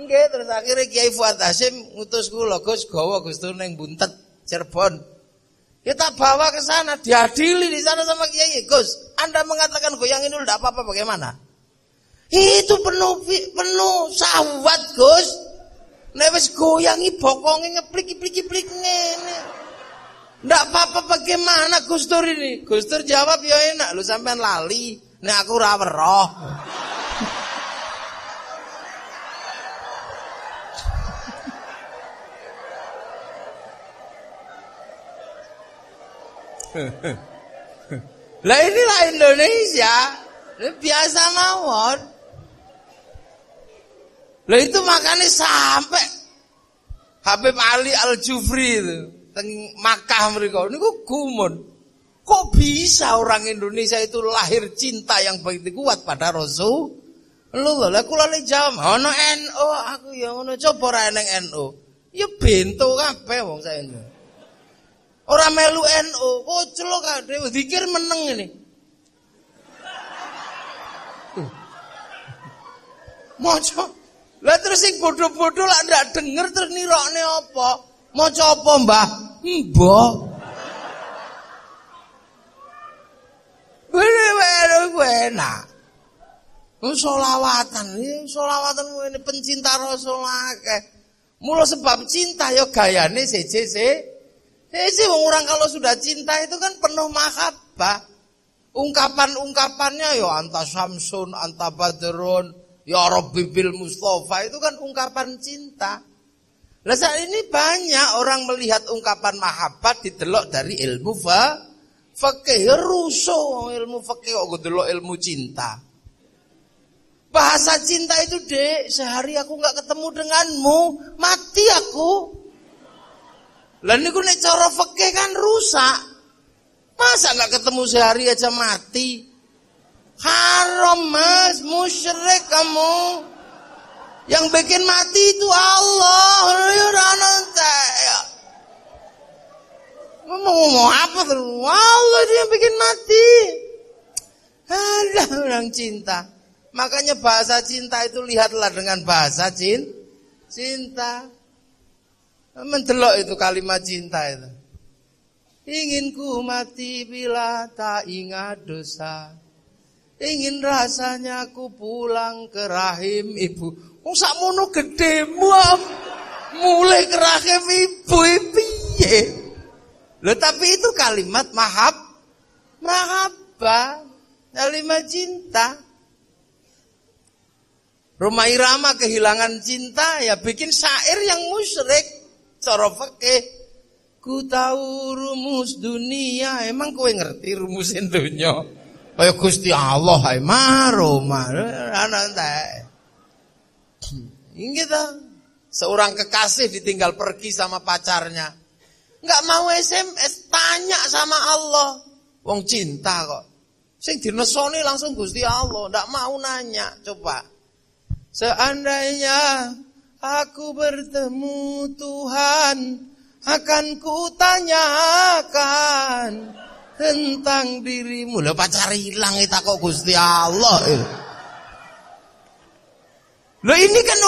Nggih, terus akhirnya Kiai Fuad Hasyim ngutus kula, Gus gawa Gus Dur ning Buntet, Cirebon. Kita bawa ke sana, diadili di sana sama Kiai. Gus, Anda mengatakan goyang Inul ndak apa-apa bagaimana? Itu penuh sawat, Gus. Nek wis goyangi bokonge ngeplik-plik ngene. Ndak apa-apa bagaimana Gus Dur ini? Gus Dur jawab ya enak, lu sampean lali. Nek aku ora weruh. Lah inilah Indonesia. Ini biasa mawon. Lah itu makanya sampai Habib Ali Al-Jufri itu teng Makkah mriku niku gumun. Kok bisa orang Indonesia itu lahir cinta yang begitu kuat pada Rasul? Lah kula le jawab, ono NU aku ya ngono, coba ora eneng NU. Ya bento kabeh wong saiki. Ora melu NU, koclok kabeh zikir meneng ini. Moco. Lah terus sing bodho-bodho lak ndak denger terus nirokne apa? Maca apa, Mbah? Mbah. Bener-bener enak. Sholawatan ini pencinta Rasul akeh. Mula sebab cinta ya gayane siji wong orang kalau sudah cinta itu kan penuh mahabbah. Ungkapan-ungkapannya ya anta Samsun, anta Badrun, ya Rabbi bil Mustafa itu kan ungkapan cinta. Lah saat ini banyak orang melihat ungkapan mahabbah didelok dari ilmu fikih, rusuh ilmu fikih kok delok ilmu cinta. Bahasa cinta itu, Dek, sehari aku enggak ketemu denganmu, mati aku. Lah niku nek cara fikih kan rusak. Masa enggak ketemu sehari aja mati? Haram, Mas, musyrik kamu. Yang bikin mati itu Allah. Ya mau apa terus? Allah dia yang bikin mati. Alah orang cinta. Makanya bahasa cinta itu lihatlah dengan bahasa cinta. Mendelok itu kalimat cinta itu. Ingin ku mati bila tak ingat dosa. Ingin rasanya ku pulang ke rahim ibu. Oh sakmono gedemu mulai ke rahim ibu piye? Loh tapi itu kalimat mahabbah, kalimat cinta. Rhoma Irama kehilangan cinta ya bikin syair yang musyrik. Cara fikih, ku tahu rumus dunia, emang kowe ngerti rumusin dunia? Kaya Gusti Allah ae Rhoma ana ente. Gitu. Seorang kekasih ditinggal pergi sama pacarnya. Enggak mau SMS, tanya sama Allah. Wong cinta kok. Sing dinesoni langsung Gusti Allah, ndak mau nanya. Coba. Seandainya aku bertemu Tuhan, akan kutanyakan tentang dirimu. Lah pacar hilang itu kok Gusti Allah. Loh ini kan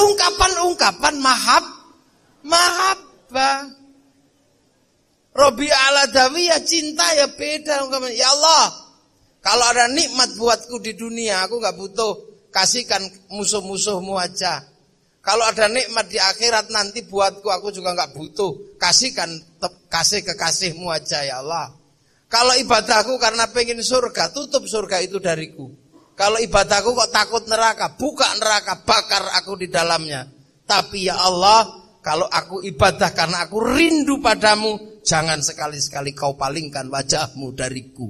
ungkapan mahabbah. Robi al-Adawi ya cinta ya beda ungkapan. Ya Allah, kalau ada nikmat buatku di dunia, aku gak butuh kasihkan musuh-musuhmu aja. Kalau ada nikmat di akhirat nanti buatku, aku juga gak butuh kasihkan kasih kekasihmu aja ya Allah. Kalau ibadahku karena pengen surga, tutup surga itu dariku. Kalau ibadahku kok takut neraka, buka neraka, bakar aku di dalamnya. Tapi ya Allah, kalau aku ibadah karena aku rindu padamu, jangan sekali-sekali kau palingkan wajahmu dariku.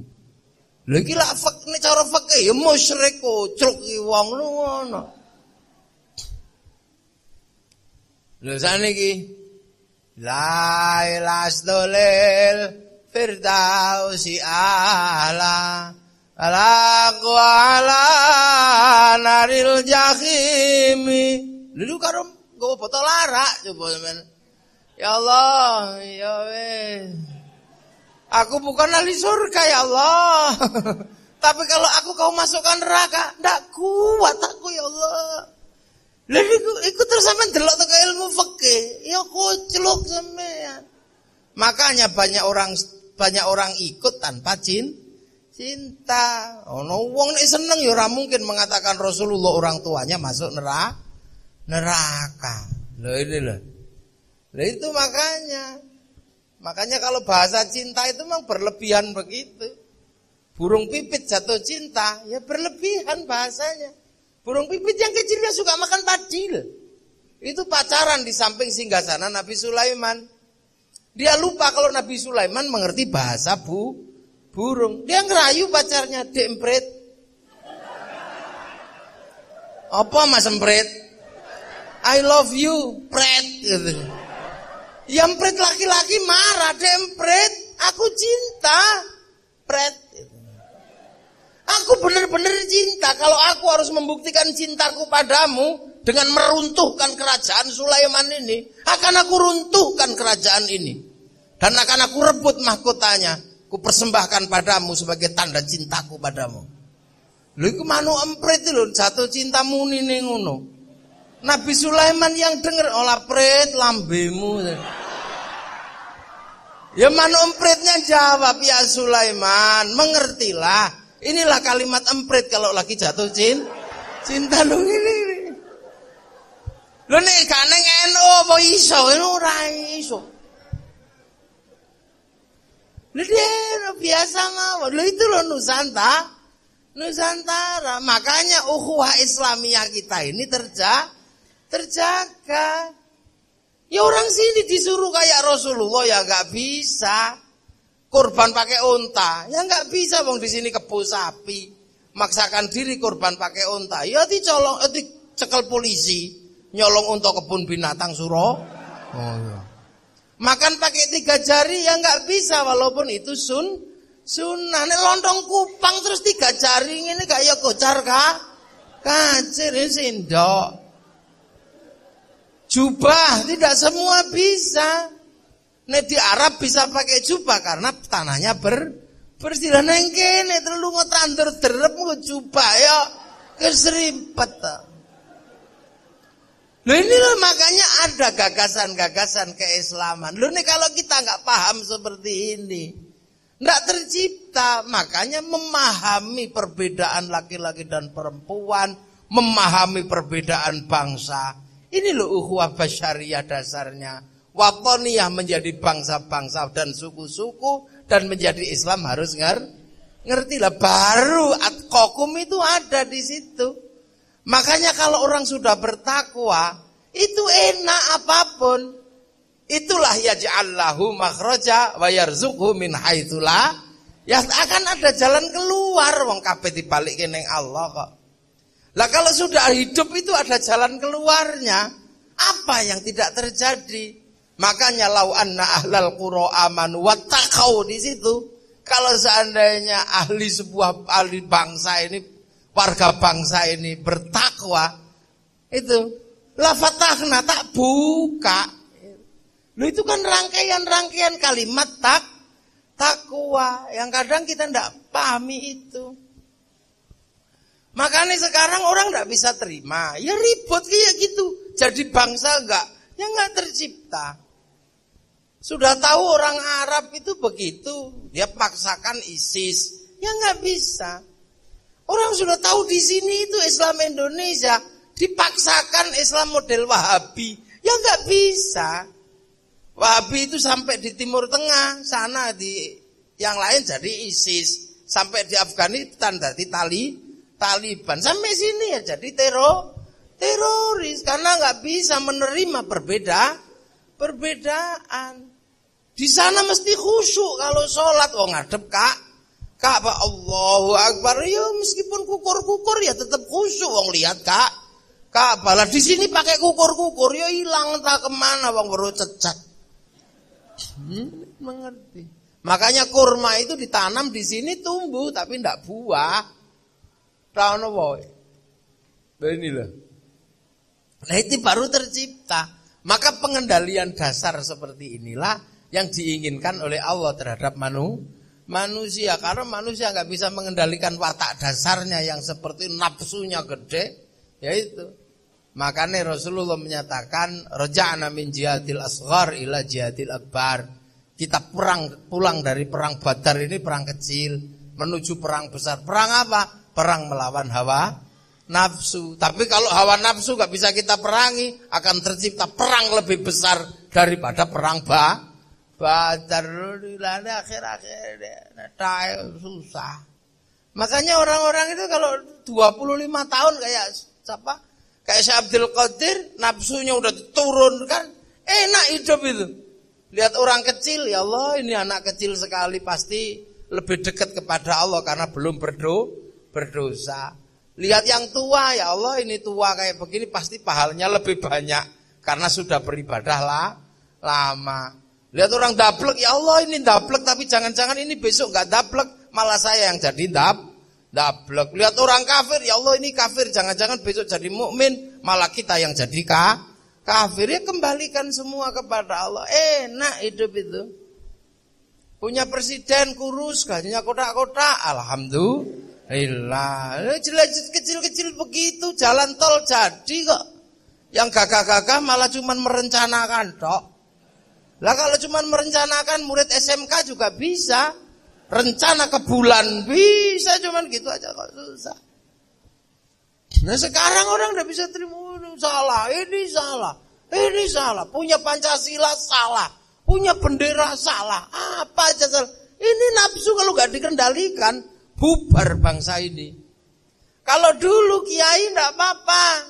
Lha iki lak nek cara fikih ya musyrik kucruk iki wong ngono. Lha saniki la ilaha firdausi ala alaqu ala naril jahimi. Lha karo nggo botol arak coba sampean. Ya Allah, ya weh. Aku bukan ahli surga ya Allah. Tapi kalau aku kau masukkan neraka, ndak kuat aku ya Allah. Lah iku terus sampean delok teko ilmu fikih, ya kucluk sampean. Makanya banyak orang ikut tanpa cinta. Ono wong nek seneng ya ora mungkin mengatakan Rasulullah orang tuanya masuk neraka. Loh ini loh. Lah itu makanya kalau bahasa cinta itu memang berlebihan begitu. Burung pipit jatuh cinta, ya berlebihan bahasanya. Burung pipit yang kecilnya suka makan padil. Itu pacaran di samping singgasana Nabi Sulaiman. Dia lupa kalau Nabi Sulaiman mengerti bahasa burung. Dia ngerayu pacarnya, "Dempret." Apa Mas Empret? I love you, pret gitu. Yang pret laki-laki marah, "Dempret, aku cinta." Pret. Aku benar-benar cinta. Kalau aku harus membuktikan cintaku padamu dengan meruntuhkan kerajaan Sulaiman ini, akan aku runtuhkan kerajaan ini. Dan akan aku rebut mahkotanya, ku persembahkan padamu sebagai tanda cintaku padamu. Lha iku manuk emprit lho, jatuh cinta muni ning ngono. Nabi Sulaiman yang denger, "Olah pret lambemu." Ya manuk empritnya jawab, "Ya Sulaiman, mengertilah. Inilah kalimat emprit kalau lagi jatuh cinta lu ini." Lho nek gak neng NU apa iso? Ora iso. Lho dia biasa ngawur. Lho itu loh Nusantara. Makanya ukhuwah Islamiyah kita ini terjaga. Ya orang sini disuruh kayak Rasulullah ya enggak bisa. Kurban pakai unta, ya enggak bisa wong di sini kebo sapi. Maksakan diri kurban pakai unta. Ya dicolong, dicekel polisi, nyolong unta kebun binatang Oh ya. Makan pakai 3 jari ya enggak bisa walaupun itu sunnah. Nek lontong kupang terus 3 jari ngene gak ya gocar kacir sendok. Jubah tidak semua bisa. Nek di Arab bisa pakai jubah karena tanahnya bersih. Nang kene telu ngetandur derep jubah ya keserimpet. Loh ini loh makanya ada gagasan-gagasan keislaman. Loh nih kalau kita nggak paham seperti ini, nggak tercipta. Makanya memahami perbedaan laki-laki dan perempuan, memahami perbedaan bangsa. Ini loh ukhuwah basyariyah dasarnya. Watoniyah menjadi bangsa-bangsa dan suku-suku dan menjadi Islam harus ngertilah. Baru atqakum itu ada di situ. Makanya kalau orang sudah bertakwa, itu enak apapun. Itulah yaj'allahu makhraja wa yarzuqhu min haitsu la. Ya akan ada jalan keluar wong kabeh dibalikke ning Allah kok. Lah kalau sudah hidup itu ada jalan keluarnya. Apa yang tidak terjadi? Makanya lau anna ahlal qura amanu wattaqau di situ. Kalau seandainya ahli bangsa ini, warga bangsa ini bertakwa, itu la fatahna, tak buka. Lu itu kan rangkaian kalimat takwa yang kadang kita ndak pahami itu. Makanya sekarang orang ndak bisa terima. Ya ribut kayak gitu. Jadi bangsa enggak tercipta. Sudah tahu orang Arab itu begitu, dia paksakan ISIS, ya nggak bisa. Orang sudah tahu di sini itu Islam Indonesia, dipaksakan Islam model Wahabi, ya nggak bisa. Wahabi itu sampai di Timur Tengah sana, di yang lain jadi ISIS, sampai di Afghanistan jadi Taliban, sampai sini ya jadi teroris karena nggak bisa menerima perbedaan. Di sana mesti khusyuk kalau sholat. Oh ngadep Ka'bah Allahu Akbar. Ya meskipun kukur-kukur ya tetap khusyuk. Wong lihat Ka'bah. Lah di sini pakai kukur-kukur ya hilang entah kemana. Wong baru cecat. Mengerti. Makanya kurma itu ditanam di sini tumbuh tapi ndak buah. Tahu boy. Beginilah. Nah itu baru tercipta. Maka pengendalian dasar seperti inilah yang diinginkan oleh Allah terhadap manusia. Karena manusia nggak bisa mengendalikan watak dasarnya yang seperti nafsunya gede. Yaitu. Makanya Rasulullah menyatakan raja'na min jihadil asghar ila jihadil akbar. Kita pulang dari perang Badar ini perang kecil menuju perang besar. Perang apa? Perang melawan hawa nafsu. Tapi kalau hawa nafsu gak bisa kita perangi, akan tercipta perang lebih besar daripada perang Badar. Akhir-akhir susah. Makanya orang-orang itu kalau 25 tahun kayak siapa? Kayak Syekh Abdul Qadir, nafsunya udah diturunkan, enak hidup itu. Lihat orang kecil, ya Allah ini anak kecil sekali pasti lebih dekat kepada Allah karena belum berdosa. Lihat yang tua, ya Allah ini tua kayak begini pasti pahalanya lebih banyak karena sudah beribadah lama. Lihat orang dablek, ya Allah ini dablek tapi jangan-jangan ini besok gak dablek, malah saya yang jadi dablek. Lihat orang kafir, ya Allah ini kafir, jangan-jangan besok jadi mukmin, malah kita yang jadi kafir. Ya kembalikan semua kepada Allah. Enak hidup itu. Punya presiden kurus, gajinya kotak-kotak, alhamdulillah. Kecil-kecil begitu, jalan tol jadi kok. Yang gagah-gagah malah cuman merencanakan tok. Lah kalau cuman merencanakan, murid SMK juga bisa. Rencana ke bulan bisa, cuman gitu aja kok susah. Nah sekarang orang udah bisa terima, salah, ini salah, punya Pancasila salah, punya bendera salah, apa aja salah. Ini nafsu kalau gak dikendalikan, bubar bangsa ini. Kalau dulu kiai ndak apa-apa,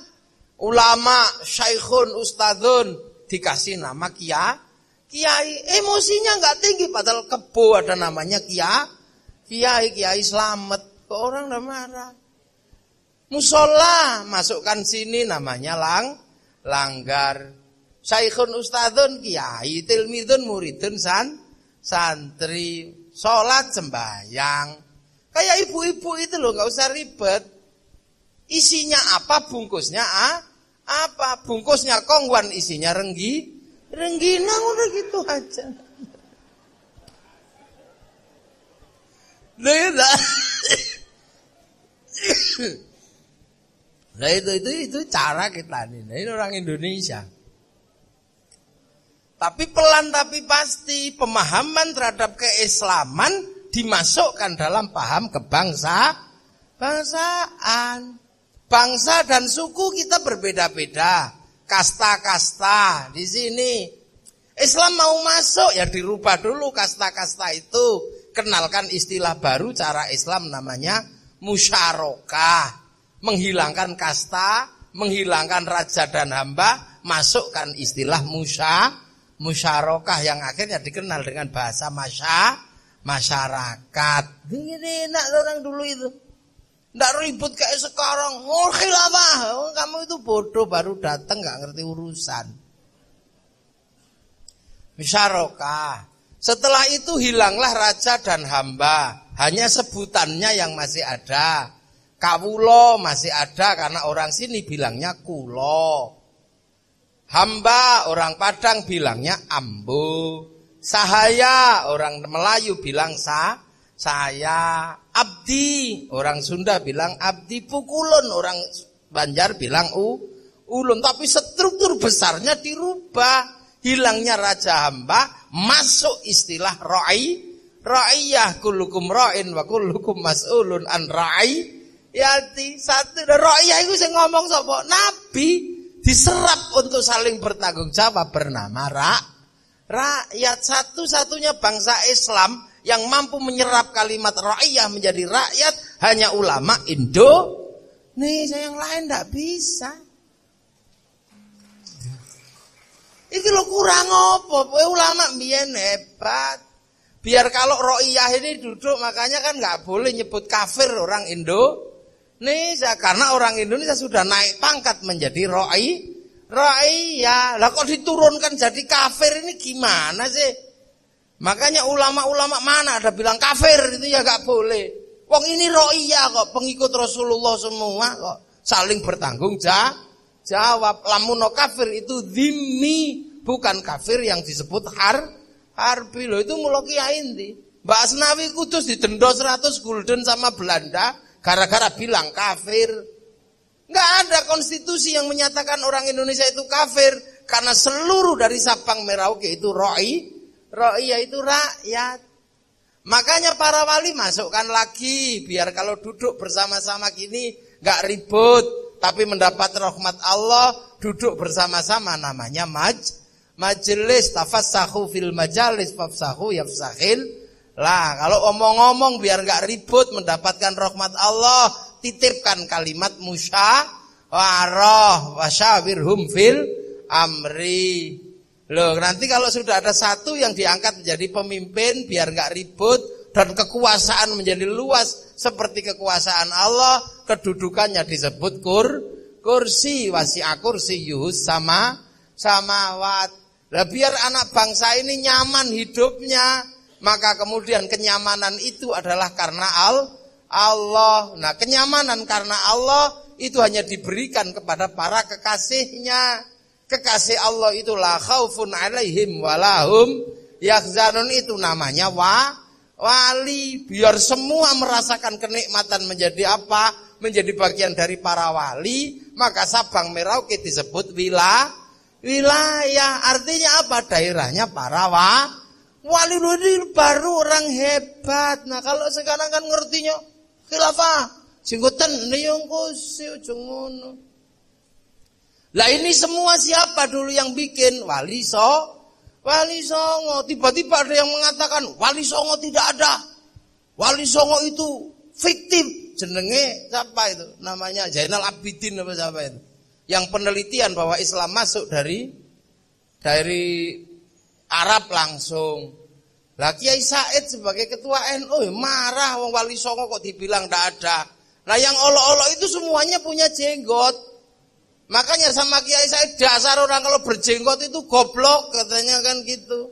ulama, syaikhun, ustadzun dikasih nama kiai, emosinya nggak tinggi, padahal kebo ada namanya kiai selamat, kok orang udah marah. Musola masukkan sini namanya langgar. Syaikhun ustadzun kiai, tilmidun muridun santri, sholat sembahyang. Kayak ibu-ibu itu loh, nggak usah ribet. Isinya apa, bungkusnya apa, bungkusnya kongwan, isinya rengginang, udah gitu aja. Nah itu cara kita ini orang Indonesia. Tapi pelan tapi pasti pemahaman terhadap keislaman dimasukkan dalam paham kebangsaan. Bangsa dan suku kita berbeda-beda, kasta-kasta di sini. Islam mau masuk ya dirubah dulu kasta-kasta itu. Kenalkan istilah baru cara Islam namanya musyarakah. Menghilangkan kasta, menghilangkan raja dan hamba, masukkan istilah musyarakah yang akhirnya dikenal dengan bahasa masyarakat. Ini enak orang dulu itu. Nggak ribut kayak sekarang. Oh khilafah, kamu itu bodoh baru datang nggak ngerti urusan. Musyarakah. Setelah itu hilanglah raja dan hamba, hanya sebutannya yang masih ada. Kawulo masih ada karena orang sini bilangnya kulo. Hamba orang Padang bilangnya ambo. Sahaya orang Melayu bilang saya. Abdi orang Sunda bilang abdi. Pukulun orang Banjar bilang ulun. Tapi struktur besarnya dirubah. Hilangnya raja hamba, masuk istilah ra'iyah. Kullukum ra'in wa kullukum mas'ulun an ra'i. Yati satu ra'iyah itu saya ngomong sapa? Nabi diserap untuk saling bertanggung jawab bernama rakyat. Satu-satunya bangsa Islam yang mampu menyerap kalimat ra'iyah menjadi rakyat hanya ulama Indonesia, yang lain enggak bisa. Iki lo kurang apa? Ulama mbiyen hebat. Biar kalau ro'iyah ini duduk, makanya kan nggak boleh nyebut kafir orang Indonesia, karena orang Indonesia sudah naik pangkat menjadi ro'iyah. Lah kok diturunkan jadi kafir ini gimana sih? Makanya ulama-ulama mana ada bilang kafir itu ya nggak boleh. Wong ini ro'iyah kok, pengikut Rasulullah semua kok saling bertanggung jawab. Lamun kafir itu dhimmi, bukan kafir yang disebut harbi loh, itu mulo kiai inti. Mbak Asnawi Kudus didenda 100 gulden sama Belanda gara-gara bilang kafir. Nggak ada konstitusi yang menyatakan orang Indonesia itu kafir, karena seluruh dari Sabang Merauke itu ro'iyah itu rakyat. Makanya para wali masukkan lagi, biar kalau duduk bersama-sama gini nggak ribut, tapi mendapat rahmat Allah. Duduk bersama-sama namanya majelis. Tafassahu fil majalis fafsahu yafsahil. Lah kalau omong-omong biar nggak ribut, mendapatkan rahmat Allah, titipkan kalimat musyawarah wasyawirhum fil amri. Loh, nanti kalau sudah ada satu yang diangkat menjadi pemimpin, biar nggak ribut dan kekuasaan menjadi luas seperti kekuasaan Allah, kedudukannya disebut kursi, wasi'a kursiyuhus samawat. Lah biar anak bangsa ini nyaman hidupnya, maka kemudian kenyamanan itu adalah karena Allah. Nah, kenyamanan karena Allah itu hanya diberikan kepada para kekasihnya. Kekasih Allah itu la khaufun alaihim walahum yahzanun, itu namanya wali. Biar semua merasakan kenikmatan menjadi apa? Menjadi bagian dari para wali, maka Sabang Merauke disebut wilayah. Artinya apa? Daerahnya para wali ini baru orang hebat. Nah kalau sekarang kan ngertinya khilafah jenggoten niyong kusi ujung ngono. Lah ini semua siapa dulu yang bikin? Wali Songo. Tiba-tiba ada yang mengatakan Wali Songo tidak ada. Wali Songo itu fiktif. Jenenge siapa itu? Namanya Zainal Abidin apa siapa itu? Yang penelitian bahwa Islam masuk dari Arab langsung. Lah Kiai Said sebagai ketua NU marah, wong Wali Songo kok dibilang tidak ada. Nah yang olok-olok itu semuanya punya jenggot. Makanya sama Kiai Said, dasar orang kalau berjenggot itu goblok, katanya kan gitu.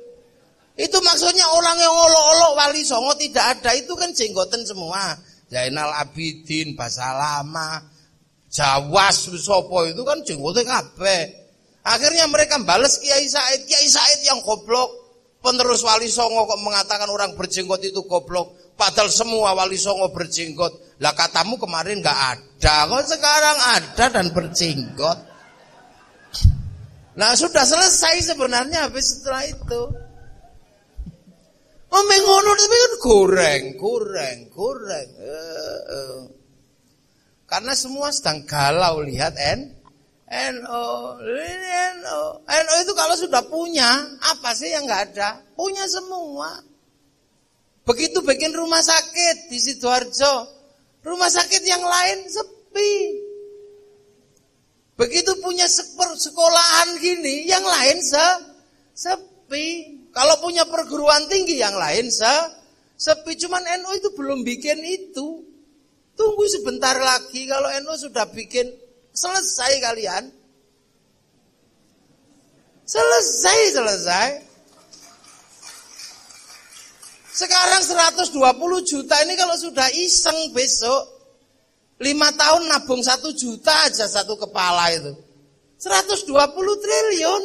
Itu maksudnya orang yang olok-olok Wali Songo tidak ada, itu kan jenggoten semua. Zainal Abidin, Basalama, Jawas, Sopo itu kan jenggotnya kabeh. Akhirnya mereka balas Kiai Said yang goblok. Penerus Wali Songo kok mengatakan orang berjenggot itu goblok, padahal semua Wali Songo berjenggot. Lah katamu kemarin nggak ada, kok sekarang ada dan berjenggot. Nah sudah selesai sebenarnya habis setelah itu. Mengono tapi kan goreng. Karena semua sedang galau lihat NU itu kalau sudah punya, apa sih yang nggak ada? Punya semua. Begitu bikin rumah sakit di Sidoarjo, rumah sakit yang lain sepi. Begitu punya sekolahan gini, yang lain sepi. Kalau punya perguruan tinggi, yang lain sepi. Cuman NU itu belum bikin itu. Tunggu sebentar lagi, kalau NU sudah bikin, selesai kalian. Selesai. Sekarang 120 juta ini kalau sudah iseng besok 5 tahun nabung 1 juta aja satu kepala itu 120 triliun.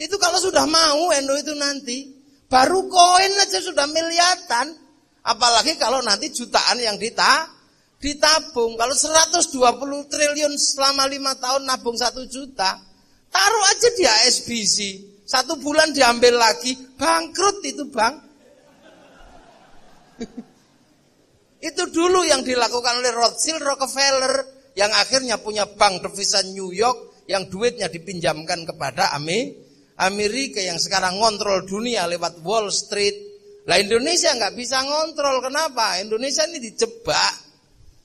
Itu kalau sudah mau NU itu nanti. Baru koin aja sudah miliaran. Apalagi kalau nanti jutaan yang ditabung. Kalau 120 triliun selama 5 tahun nabung 1 juta, taruh aja di HSBC. 1 bulan diambil lagi, bangkrut itu bang. Itu dulu yang dilakukan oleh Rothschild Rockefeller, yang akhirnya punya bank devisa New York, yang duitnya dipinjamkan kepada Amerika, yang sekarang ngontrol dunia lewat Wall Street. Lah Indonesia nggak bisa ngontrol, kenapa? Indonesia ini dijebak.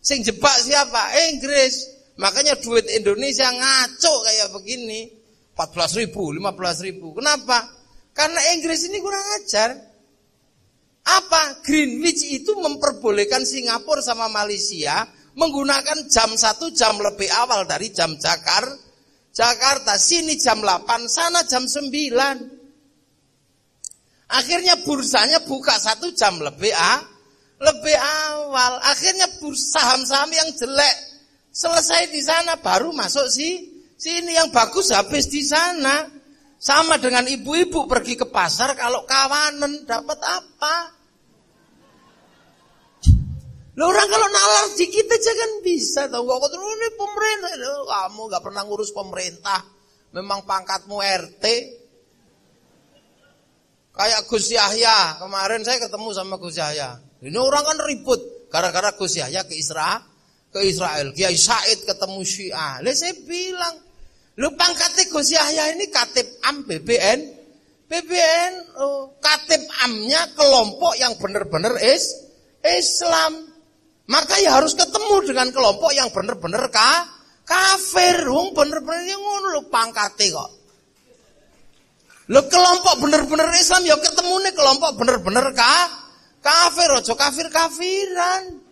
Sing jebak siapa? Inggris. Makanya duit Indonesia ngaco kayak begini. 14.000, 15.000. Kenapa? Karena Inggris ini kurang ajar. Apa? Greenwich itu memperbolehkan Singapura sama Malaysia menggunakan jam 1 jam lebih awal dari jam Jakarta. Sini jam 8, sana jam 9. Akhirnya bursanya buka 1 jam lebih awal. Akhirnya saham-saham yang jelek selesai di sana, baru masuk sini yang bagus habis di sana. Sama dengan ibu-ibu pergi ke pasar, kalau kawanan dapat apa? Loh, orang kalau nalar dikit aja kan bisa. Tahu kok terus ini pemerintah. Loh, kamu gak pernah ngurus pemerintah. Memang pangkatmu RT. Kayak Gus Yahya. Kemarin saya ketemu sama Gus Yahya. Ini orang kan ribut gara-gara Gus Yahya ke Israel. Kiai Said ketemu Syiah. Lah saya bilang, lu pangkatnya Gus Yahya ini Katib Am BBN. Katib Amnya kelompok yang benar-benar Islam. Maka ya harus ketemu dengan kelompok yang benar-benar kafir. Bener-bener yang ngono lho pangkate kok. Lho kelompok bener-bener Islam ya ketemu nih kelompok bener-bener kafir, aja kafir-kafiran.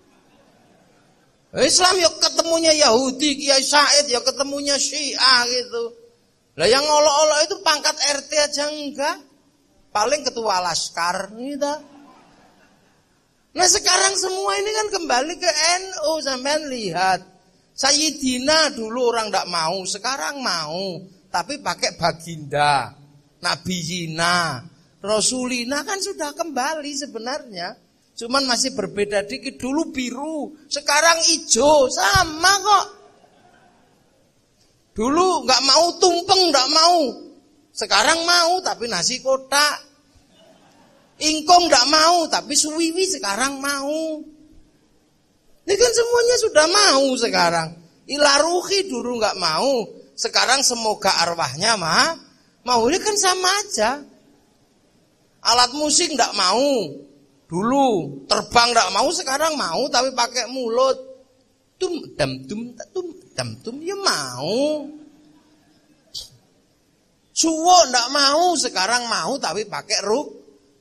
Islam ya ketemunya Yahudi, Kiai Said ya ketemunya Syiah gitu. Lah yang olok-olok itu pangkat RT aja enggak. Paling ketua laskar gitu. Nah sekarang semua ini kan kembali ke NU. Sampean lihat, Sayyidina dulu orang tidak mau, sekarang mau, tapi pakai baginda, Nabiyina, Rasulina kan sudah kembali sebenarnya. Cuman masih berbeda dikit, dulu biru, sekarang hijau, sama kok. Dulu nggak mau tumpeng, nggak mau, sekarang mau tapi nasi kotak. Ingkong nggak mau, tapi suwiwi sekarang mau. Ini kan semuanya sudah mau sekarang. Ilaruhi dulu nggak mau, sekarang semoga arwahnya mau. Ini kan sama aja. Alat musik nggak mau, dulu terbang nggak mau, sekarang mau tapi pakai mulut. Tum ya mau. Suwo nggak mau, sekarang mau tapi pakai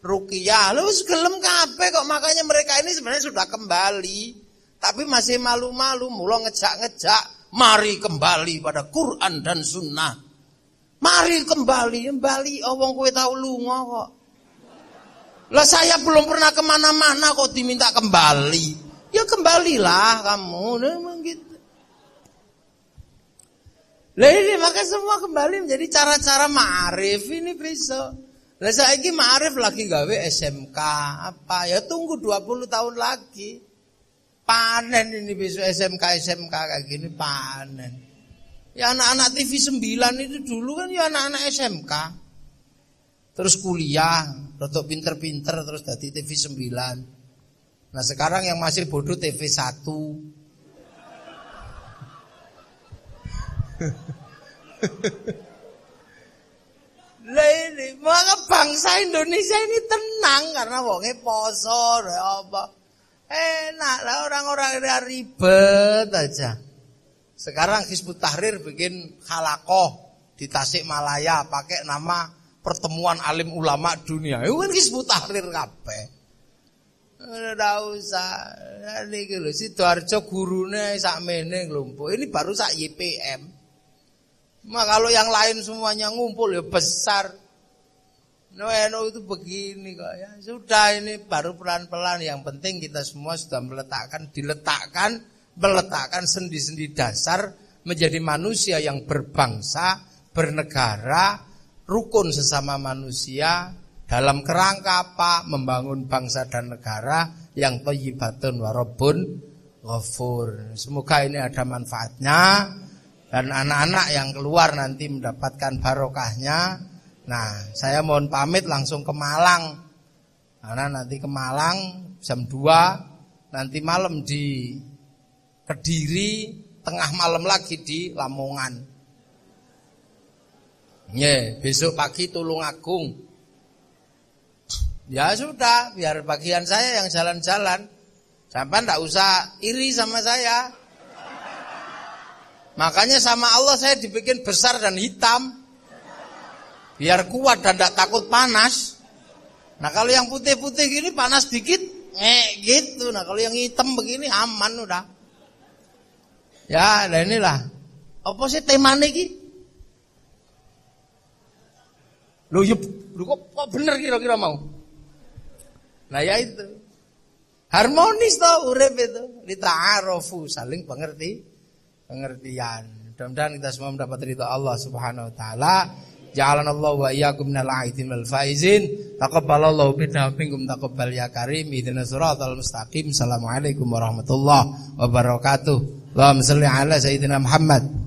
ruqyah. Lu gelem kabeh kok, makanya mereka ini sebenarnya sudah kembali, tapi masih malu-malu, mula ngejak-ngejak, mari kembali pada Quran dan Sunnah. Mari kembali, wong kowe tau lunga kok. Lah saya belum pernah kemana-mana kok diminta kembali. Ya kembalilah kamu, memang gitu. Lah ini maka semua kembali menjadi cara-cara ma'arif ini besok. Lah saiki ma'arif lagi gawe SMK apa ya, tunggu 20 tahun lagi. Panen ini besok SMK kayak gini panen. Ya anak-anak TV 9 itu dulu kan ya anak-anak SMK. Terus kuliah, rotok pinter-pinter terus dari TV 9. Nah sekarang yang masih bodoh TV 1. Lah ini, maka bangsa Indonesia ini tenang karena wonge poso apa. Enak lah, orang-orang ini ribet aja. Sekarang Hizbut Tahrir bikin halakoh di Tasikmalaya pakai nama Pertemuan Alim Ulama Dunia. Itu kan Hizbut Tahrir kabeh. Ora usah. Niki lho Sidoarjo gurune sakmene nglumpuk. Ini baru sak YPM. Kalau yang lain semuanya ngumpul ya besar. No itu begini kok ya. Sudah ini baru pelan-pelan. Yang penting kita semua sudah meletakkan sendi-sendi dasar menjadi manusia yang berbangsa, bernegara, rukun sesama manusia dalam kerangka apa? Membangun bangsa dan negara yang thayyibatun wa rabbun ghafur. Semoga ini ada manfaatnya. Dan anak-anak yang keluar nanti mendapatkan barokahnya. Nah, saya mohon pamit langsung ke Malang. Karena nanti ke Malang jam 2. Nanti malam di Kediri. Tengah malam lagi di Lamongan. Besok pagi Tulungagung. Ya sudah, biar bagian saya yang jalan-jalan. Sampai enggak usah iri sama saya. Makanya sama Allah saya dibikin besar dan hitam. biar kuat dan tidak takut panas. Nah kalau yang putih-putih gini panas dikit, gitu. Nah kalau yang hitam begini aman udah. Ya, nah inilah. Apa sih temanya ini? Loh kok bener kira-kira mau? Nah ya itu. Harmonis tau urip itu. Lita'arofu, saling pengertian. Mudah-mudahan kita semua mendapat ridha Allah Subhanahu wa taala. Ja'alanallahu wa iyyakum minal aidin wal faizin. Taqabbalallahu minna wa minkum taqabbal ya karim. Ihdinas siratal mustaqim. Assalamualaikum warahmatullahi wabarakatuh. Allahumma shalli ala sayyidina Muhammad